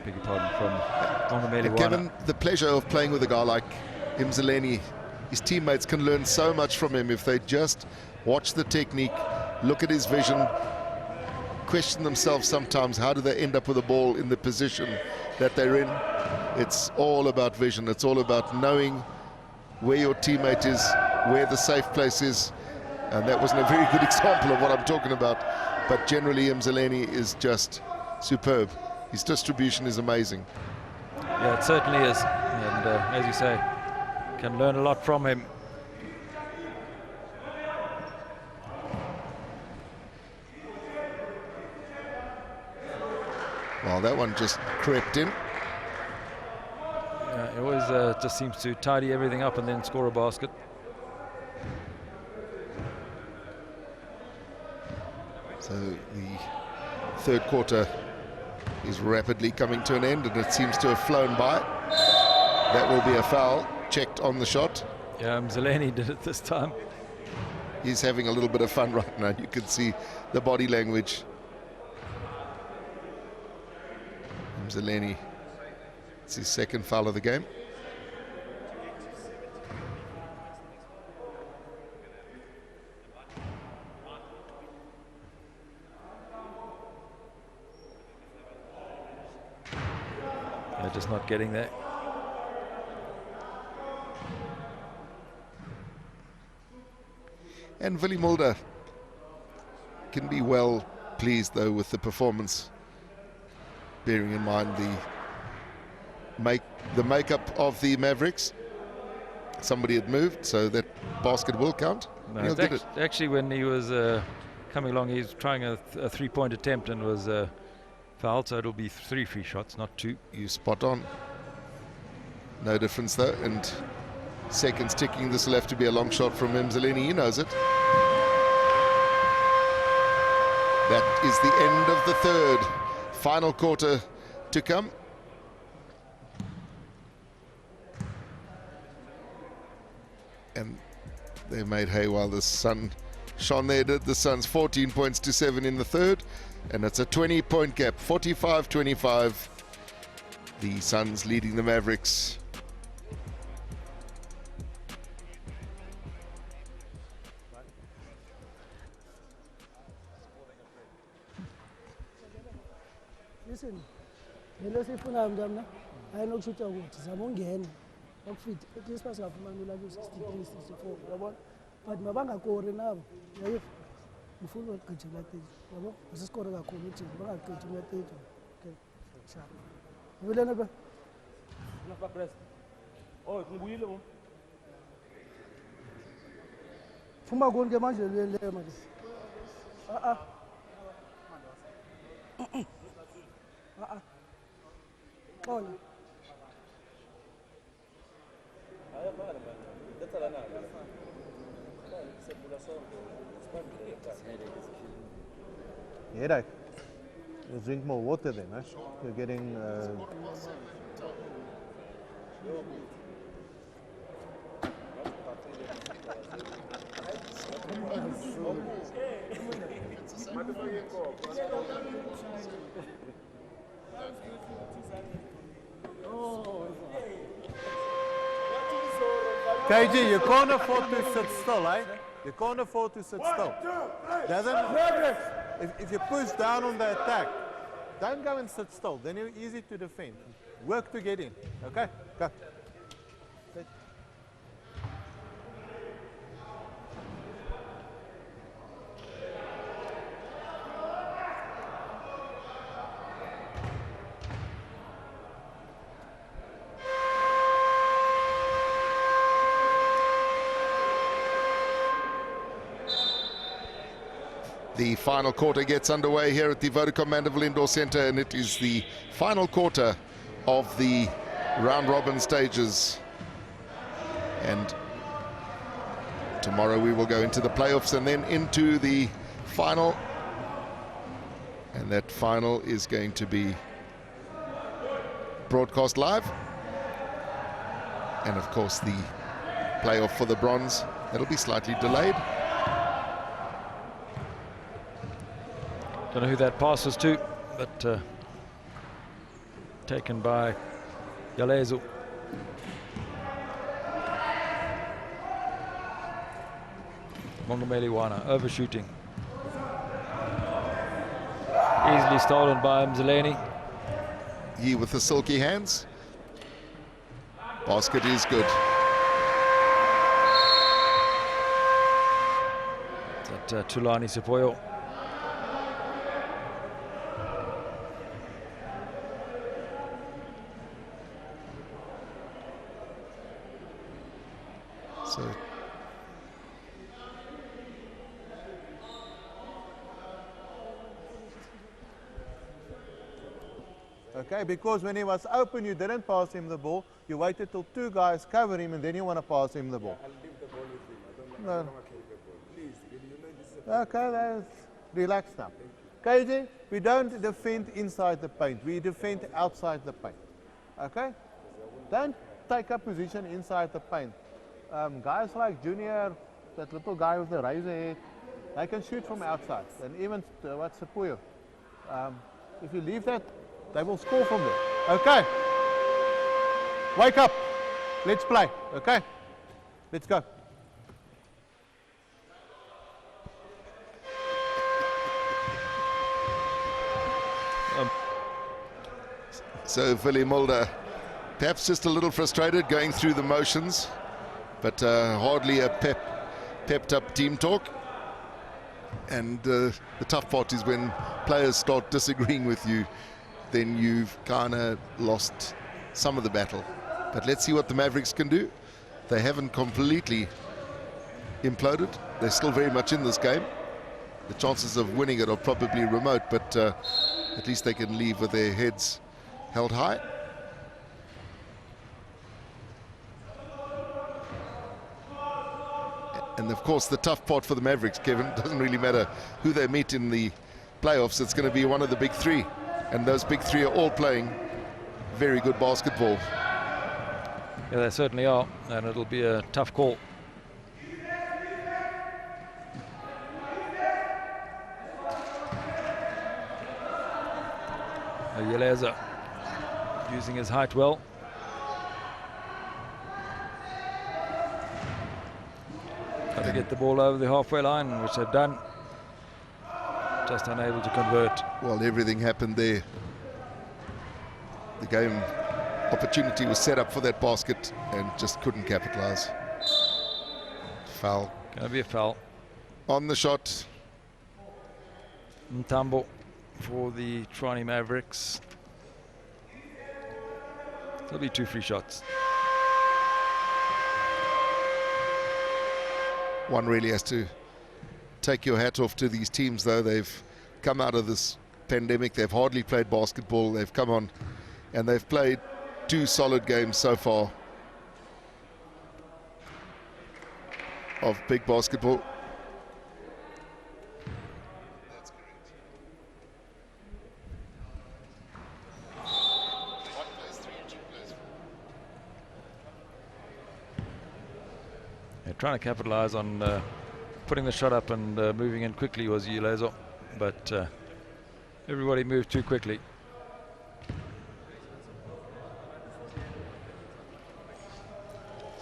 Beg your pardon, from Bongameli Given the pleasure of playing with a guy like Zeleny, his teammates can learn so much from him if they just watch the technique, look at his vision, question themselves sometimes, how do they end up with the ball in the position that they're in? It's all about vision. It's all about knowing where your teammate is, where the safe place is. And that wasn't a very good example of what I'm talking about. But generally, Zeleny is just superb. His distribution is amazing. Yeah, it certainly is. And as you say, can learn a lot from him. Well, that one just crept in. He always just seems to tidy everything up and then score a basket. So the third quarter is rapidly coming to an end, and it seems to have flown by. That will be a foul, checked on the shot. Yeah, Zeleny did it this time. He's having a little bit of fun right now. You can see the body language. Zeleny, it's his second foul of the game. They're just not getting there. And Willie Mulder can be well pleased, though, with the performance, bearing in mind the makeup of the Mavericks. Somebody had moved, so that basket will count. No, He'll get it. Actually, when he was coming along, he was trying a three-point attempt and was fouled, so it'll be 3 free shots, not 2. You spot on. No difference, though, and seconds ticking. This will have to be a long shot from Zeleny. He knows it. That is the end of the third. Final quarter to come. And they made hay while the sun shone there. Did the Suns 14 points to 7 in the third, and it's a 20-point gap, 45-25. The Suns leading the Mavericks. Listen, yelo sifuna mntana ayinokushuta ukuthi zama ungena okufit at least basafumana la 63 64 yabona but mabangakori nabo yayo ufuna ukugijima like this yabo asisikore kakhulu uthi bangagijima 30 okay sharp ubelena ba Nafa press. Oh, ngibuyile bo. fuma konke manje le manje Xolo. Yeah, you drink more water then, eh? You're getting... KG, you can't afford to sit still, eh? You can't afford to sit still. If you push down on the attack, don't go and sit still. Then you're easy to defend. Work to get in. Okay? Go. The final quarter gets underway here at the Vodacom Mandeville Indoor Centre, and it is the final quarter of the round-robin stages. And tomorrow we will go into the playoffs and then into the final. And that final is going to be broadcast live. And of course the playoff for the bronze, that'll be slightly delayed. Don't know who that pass was to, but taken by Yalezo. Mongomeliwana overshooting. Easily stolen by Mzaleni. He with the silky hands. Basket is good. That Tulani Sepoyo. So Okay, because when he was open, you didn't pass him the ball. You waited till two guys cover him, and then you want to pass him the ball. I'll leave the ball with him. I No. don't want to carry the ball. Please, you know this is a Okay, that's relax now. KJ, we don't defend inside the paint. We defend outside the paint. Okay? Don't take a position inside the paint. Guys like Junior, that little guy with the razor head, they can shoot from outside. And even what's Sepoyo. If you leave that, they will score from there. Okay? Wake up. Let's play. Okay? Let's go. So Willie Mulder, perhaps just a little frustrated going through the motions, but hardly a pepped up team talk. And the tough part is when players start disagreeing with you, then you've kind of lost some of the battle. But let's see what the Mavericks can do. They haven't completely imploded. They're still very much in this game. The chances of winning it are probably remote, but at least they can leave with their heads held high. And of course the tough part for the Mavericks, Kevin, doesn't really matter who they meet in the playoffs. It's going to be one of the big three, and those big three are all playing very good basketball. Yeah, they certainly are, and it'll be a tough call. Yeleza using his height well. Got to get the ball over the halfway line, which they've done. Just unable to convert. Well, everything happened there. The game opportunity was set up for that basket and just couldn't capitalize. Foul. Going to be a foul. On the shot. Mtambo for the Tshwane Mavericks. There'll be 2 free shots. One really has to take your hat off to these teams, though. They've come out of this pandemic. They've hardly played basketball. They've come on and they've played 2 solid games so far of big basketball. Trying to capitalize on putting the shot up and moving in quickly was Yelezo, but everybody moved too quickly.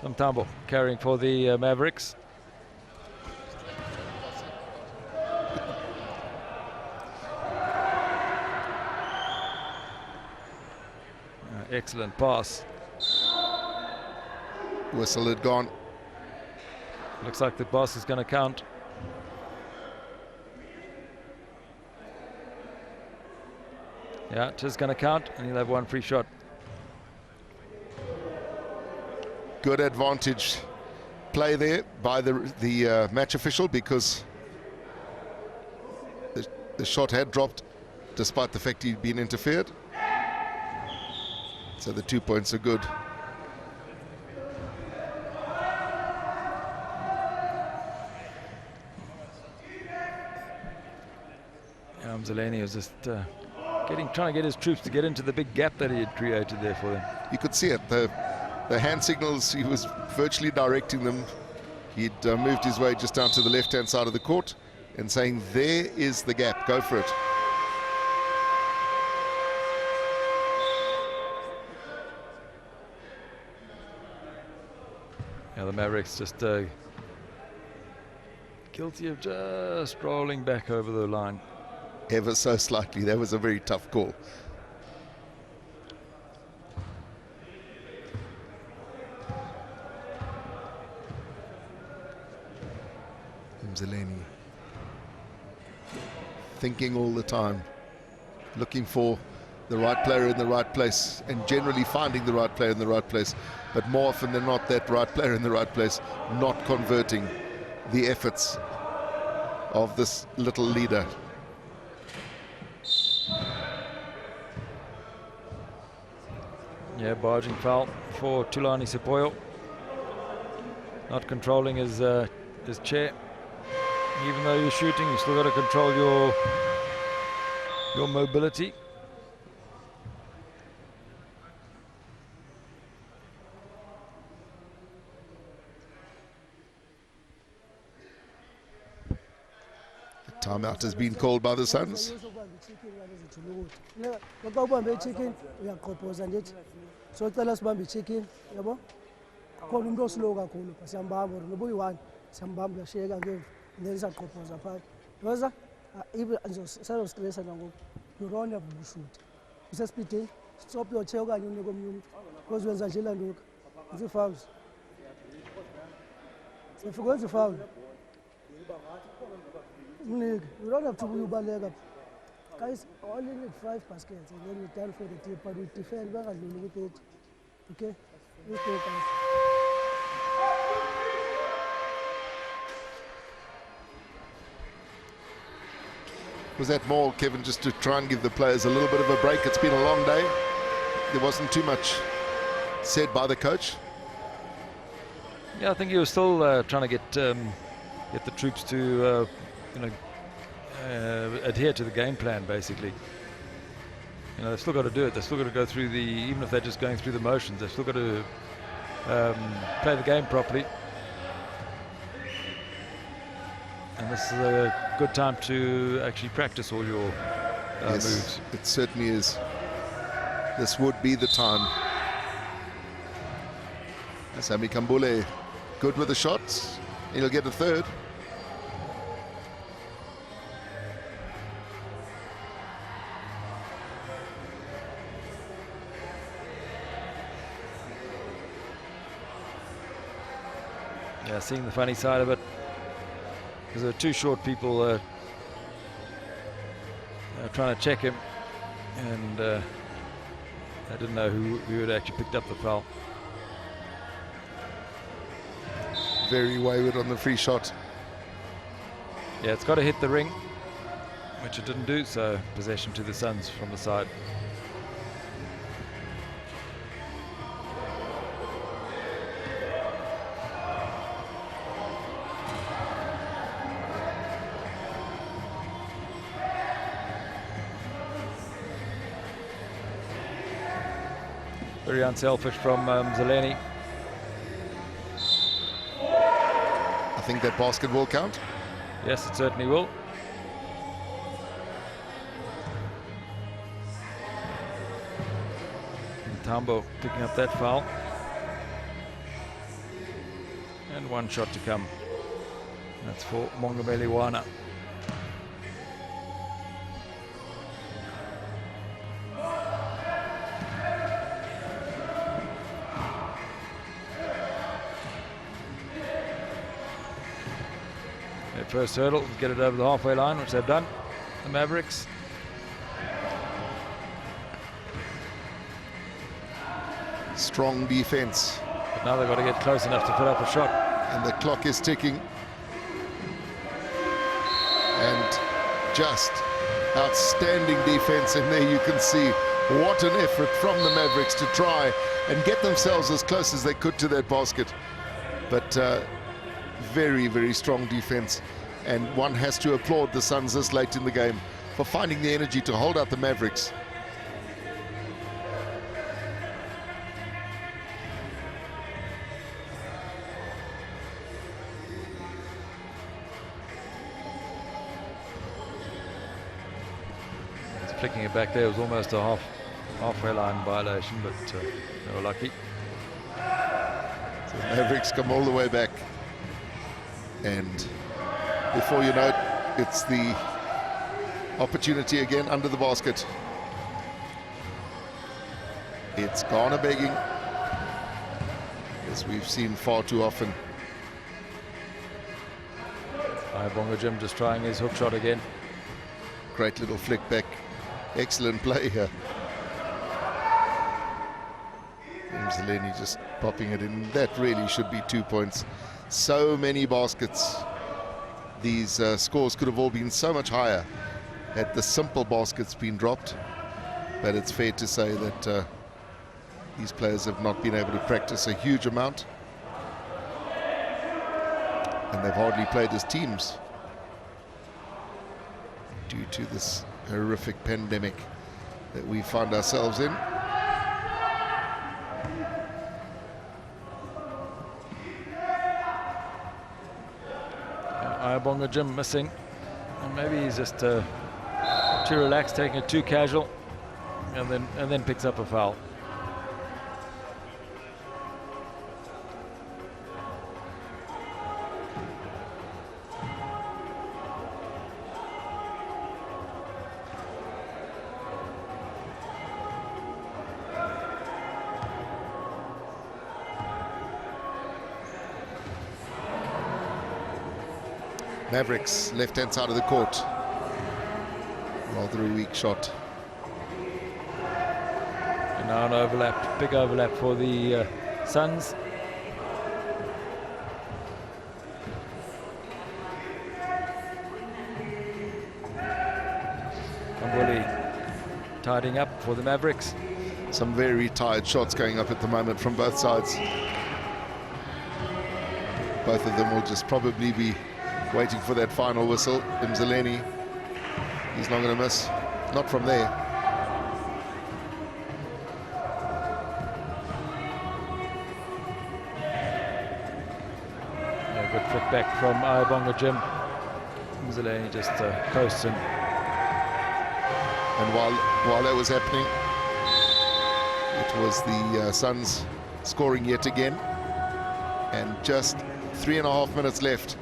Mtambo carrying for the Mavericks. Excellent pass. Whistle had gone. Looks like the pass is going to count. Yeah, it is going to count, and he'll have 1 free shot. Good advantage play there by the match official, because the shot had dropped despite the fact he'd been interfered. So the 2 points are good. Mzaleni was just trying to get his troops to get into the big gap that he had created there for them. You could see it. The the hand signals, he was virtually directing them. He'd moved his way just down to the left-hand side of the court and saying, there is the gap, go for it. Yeah, the Mavericks just guilty of just rolling back over the line. Ever so slightly. That was a very tough call. Mzaleni thinking all the time, looking for the right player in the right place, and generally finding the right player in the right place, but more often than not, that right player in the right place not converting the efforts of this little leader. Yeah, barging foul for Thulani Sepoyo. Not controlling his chair. Even though you're shooting, you still got to control your mobility. The timeout has been called by the Suns. Even so stress and you run up the shoot. You speed, stop your chair and you go because when Zajila look, it's a foul. If you go to foul, you don't have to be bad. Guys, only need 5 baskets and then you turn for the tip, but we defend well and with it. Okay? You take us. Was that more, Kevin, just to try and give the players a little bit of a break? It's been a long day. There wasn't too much said by the coach. Yeah, I think he was still trying to get the troops to adhere to the game plan, basically. You know, they've still got to do it. They've still got to go through even if they're just going through the motions, they've still got to play the game properly. And this is a good time to actually practice all your moves. It certainly is. This would be the time. Sami Kambule, good with the shots. He'll get a third. Yeah, seeing the funny side of it. Because there are 2 short people trying to check him, and I didn't know who had actually picked up the foul. Very wayward on the free shot. Yeah, it's got to hit the ring, which it didn't do, so possession to the Suns from the side. Very unselfish from Zeleni. I think that basket will count. Yes, it certainly will. And Tambo picking up that foul. And 1 shot to come. That's for Mongameli Wana. First hurdle, get it over the halfway line, which they've done, the Mavericks. Strong defense. But now they've got to get close enough to put up a shot. And the clock is ticking. And just outstanding defense in there. You can see what an effort from the Mavericks to try and get themselves as close as they could to that basket. But very, very strong defense. And one has to applaud the Suns this late in the game for finding the energy to hold out the Mavericks. flicking it back there was almost a halfway line violation, but they were lucky. So the Mavericks come all the way back, and before you know it, it's the opportunity again under the basket. It's Ghana begging, as we've seen far too often. Ayabonga Jim just trying his hook shot again. Great little flick back. Excellent play here. Mzaleni just popping it in. That really should be 2 points. So many baskets. These scores could have all been so much higher had the simple baskets been dropped. But it's fair to say that these players have not been able to practice a huge amount. And they've hardly played as teams due to this horrific pandemic that we find ourselves in. Ayabonga Jim missing, and maybe he's just too relaxed, taking it too casual, and then picks up a foul. Mavericks, left-hand side of the court. Rather a weak shot. And now an overlap, big overlap for the Suns. Kambuli tidying up for the Mavericks. Some very tired shots going up at the moment from both sides. Both of them will just probably be waiting for that final whistle. Mzaleni, he's not going to miss. Not from there. A good flick back from Ayabonga Jim. Mzaleni just coasting. And while that was happening, it was the Suns scoring yet again. And just 3.5 minutes left.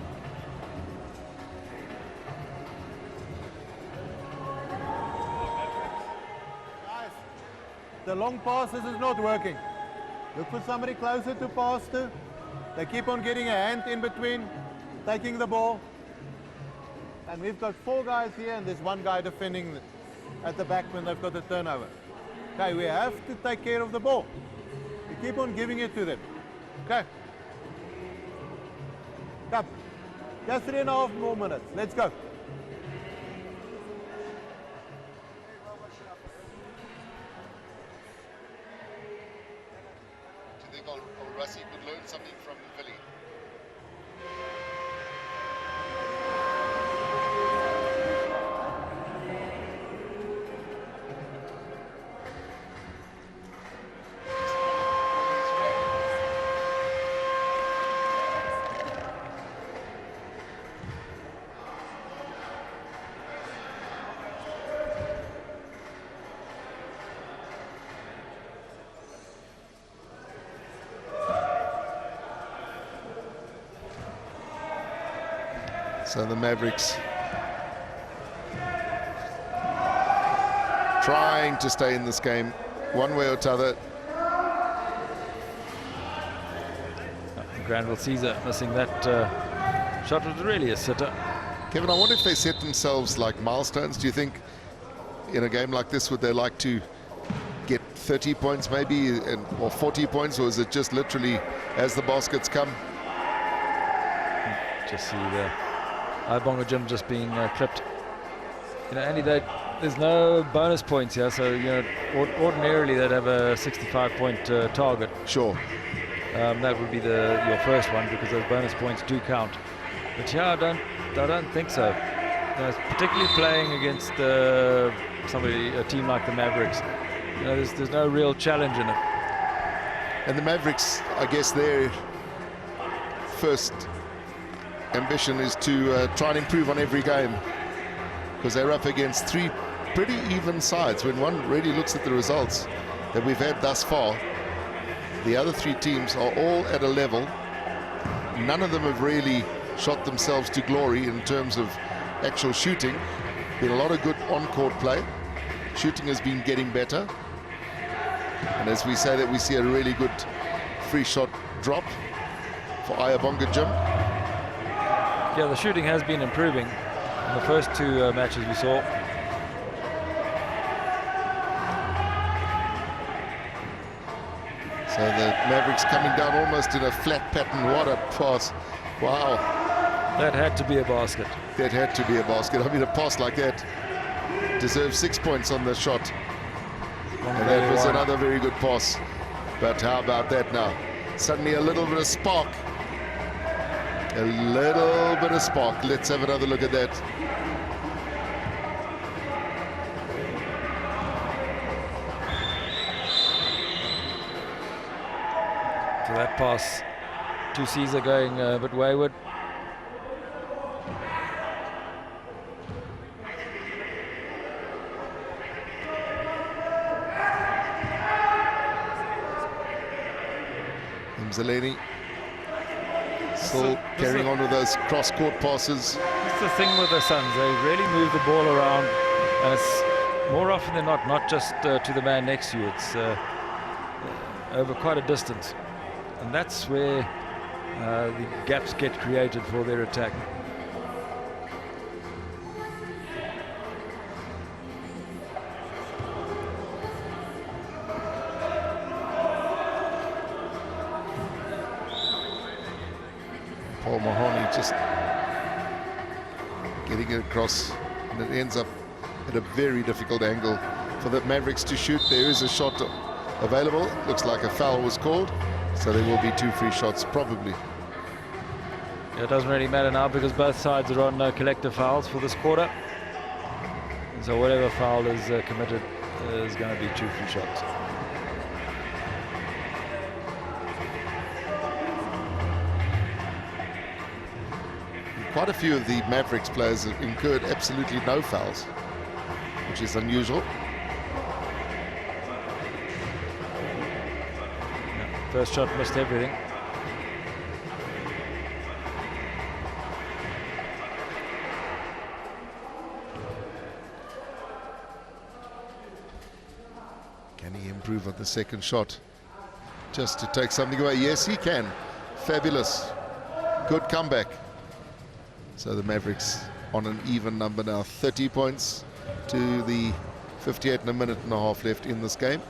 The long passes is not working. Look for somebody closer to pass to. They keep on getting a hand in between, taking the ball. And we've got 4 guys here and there's 1 guy defending at the back when they've got the turnover. Okay, we have to take care of the ball. We keep on giving it to them. Okay. Come. Just 3.5 more minutes. Let's go. Do you think Rassi could learn something from Philly? So the Mavericks trying to stay in this game one way or t'other. Granville Caesar missing that shot. Was really a sitter. Kevin, I wonder if they set themselves like milestones. Do you think in a game like this would they like to get 30 points maybe, or 40 points, or is it just literally as the baskets come? Just see the Ayabonga Jim just being clipped. You know, Andy, there's no bonus points here, so you know ordinarily they'd have a 65-point target. Sure. That would be your first one because those bonus points do count. But yeah, I don't think so. You know, particularly playing against a team like the Mavericks. You know, there's no real challenge in it. And the Mavericks, I guess their first ambition is to try and improve on every game, because they're up against 3 pretty even sides. When one really looks at the results that we've had thus far, the other three teams are all at a level. None of them have really shot themselves to glory in terms of actual shooting. Been a lot of good on-court play. Shooting has been getting better. And as we say that, we see a really good free shot drop for Ayabonga Jim. Yeah, the shooting has been improving in the first two matches we saw. So the Mavericks coming down almost in a flat pattern. What a pass. Wow. That had to be a basket. That had to be a basket. I mean, a pass like that deserves 6 points on the shot. And that was another very good pass. But how about that now? Suddenly a little bit of spark. A little bit of spark. Let's have another look at that. So that pass to Caesar going a bit wayward. Mzaleni still carrying on with those cross-court passes. That's the thing with the Suns. They really move the ball around, and it's more often than not just to the man next to you. It's over quite a distance. And that's where the gaps get created for their attack. Paul Mahoney just getting it across, and it ends up at a very difficult angle for the Mavericks to shoot. There is a shot available. Looks like a foul was called, so there will be 2 free shots probably. It doesn't really matter now because both sides are on collective fouls for this quarter. And so whatever foul is committed is going to be 2 free shots. Quite a few of the Mavericks players have incurred absolutely no fouls, which is unusual. Yeah, first shot missed everything. Can he improve on the second shot just to take something away? Yes, he can. Fabulous. Good comeback. So the Mavericks on an even number now, 30 points to the 58 and a minute and a half left in this game.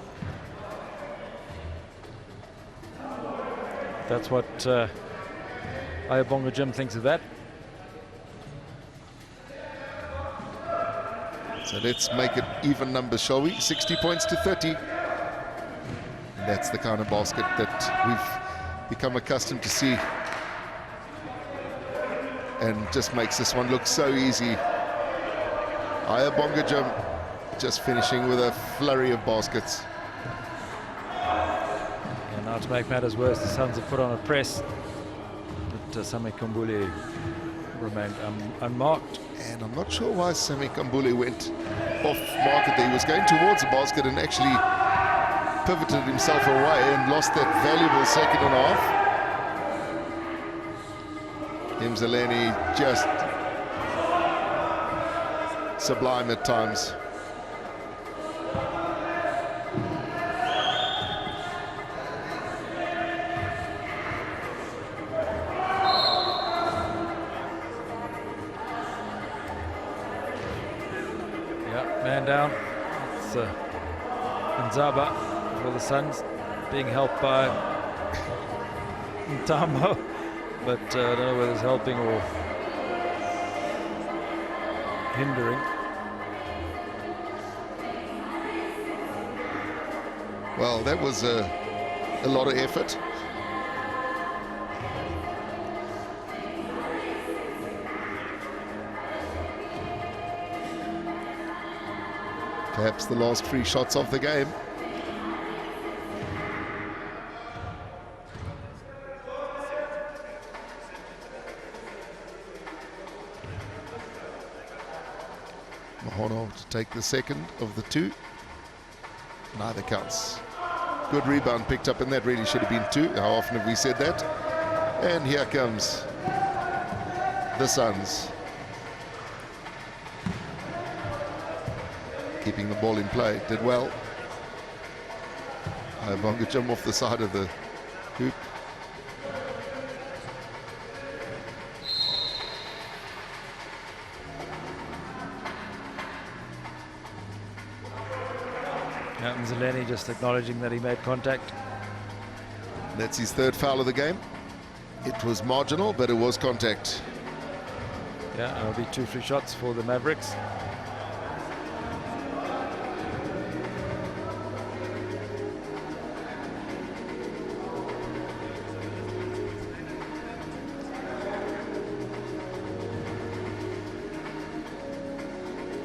That's what Ayabonga Jim thinks of that. So let's make it even numbers, shall we? 60 points to 30. And that's the kind of basket that we've become accustomed to see. And just makes this one look so easy. Ayabonga Jim just finishing with a flurry of baskets. And now to make matters worse, the Suns have put on a press, but Sami Kumbule remained unmarked. And I'm not sure why Sami Kumbule went off market there. He was going towards the basket and actually pivoted himself away and lost that valuable second and a half. Mzaleni just sublime at times. Yeah, man down. It's Nzaba for the Suns, being helped by Ntamo. But I don't know whether it's helping or hindering. Well, that was a lot of effort. Perhaps the last 3 shots of the game. Mahono to take the second of the two. Neither counts. Good rebound picked up, and that really should have been two. How often have we said that? And here comes the Suns. Keeping the ball in play, did well. Bonga Jim off the side of the hoop. Yeah, Zeleni just acknowledging that he made contact. That's his third foul of the game. It was marginal, but it was contact. Yeah, it'll be 2 free shots for the Mavericks.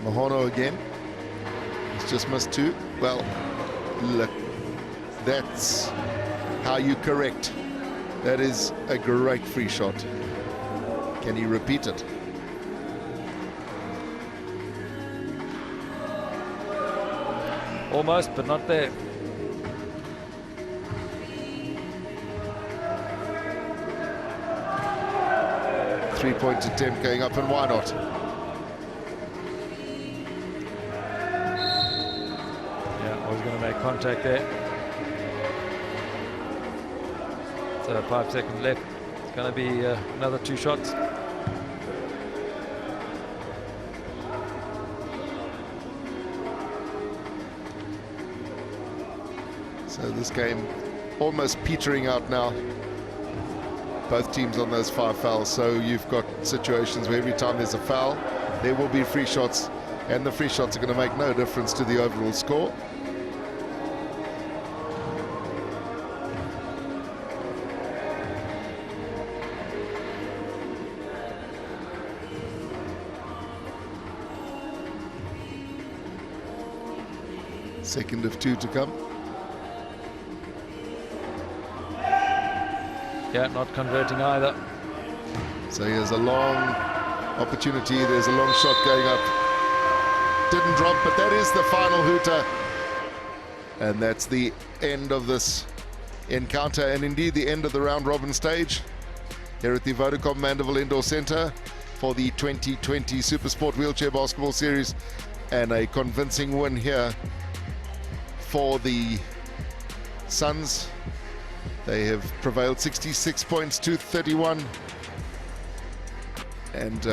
Mahono again. He's just missed 2. Well, look, that's how you correct. That is a great free shot. Can he repeat it? Almost, but not there. Three-point attempt going up, and why not? Yeah, I was going to make contact there. So 5 seconds left. It's going to be another 2 shots. So this game almost petering out now. Both teams on those 5 fouls. So you've got situations where every time there's a foul, there will be free shots, and the free shots are going to make no difference to the overall score. Second of 2 to come. Yeah, not converting either. So here's a long opportunity. There's a long shot going up. Didn't drop, but that is the final hooter. And that's the end of this encounter, and indeed the end of the round robin stage here at the Vodacom Mandeville Indoor Centre for the 2020 Supersport Wheelchair Basketball Series, and a convincing win here for the Suns. They have prevailed 66 points to 31. And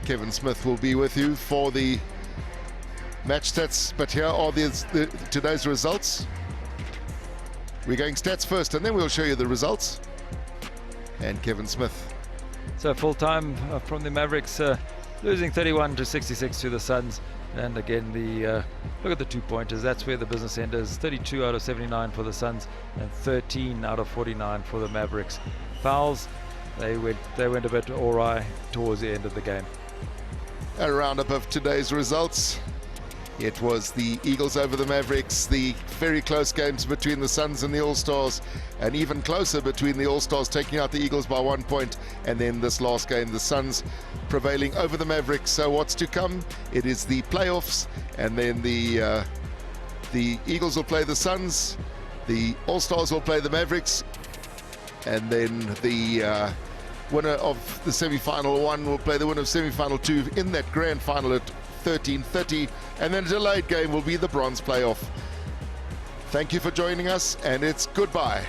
Kevin Smith will be with you for the match stats. But here are today's results. We're going stats first, and then we'll show you the results. And Kevin Smith. So full time from the Mavericks, losing 31 to 66 to the Suns. And again, look at the 2-pointers. That's where the business end is. 32 out of 79 for the Suns, and 13 out of 49 for the Mavericks. Fouls, they went a bit awry towards the end of the game. A roundup of today's results. It was the Eagles over the Mavericks, the very close games between the Suns and the All-Stars, and even closer between the All-Stars taking out the Eagles by 1 point, and then this last game, the Suns prevailing over the Mavericks. So what's to come? It is the playoffs, and then the Eagles will play the Suns, the All-Stars will play the Mavericks, and then the winner of the semi-final 1 will play the winner of semi-final 2 in that grand final at 13:30, and then a delayed game will be the bronze playoff. Thank you for joining us, and it's goodbye.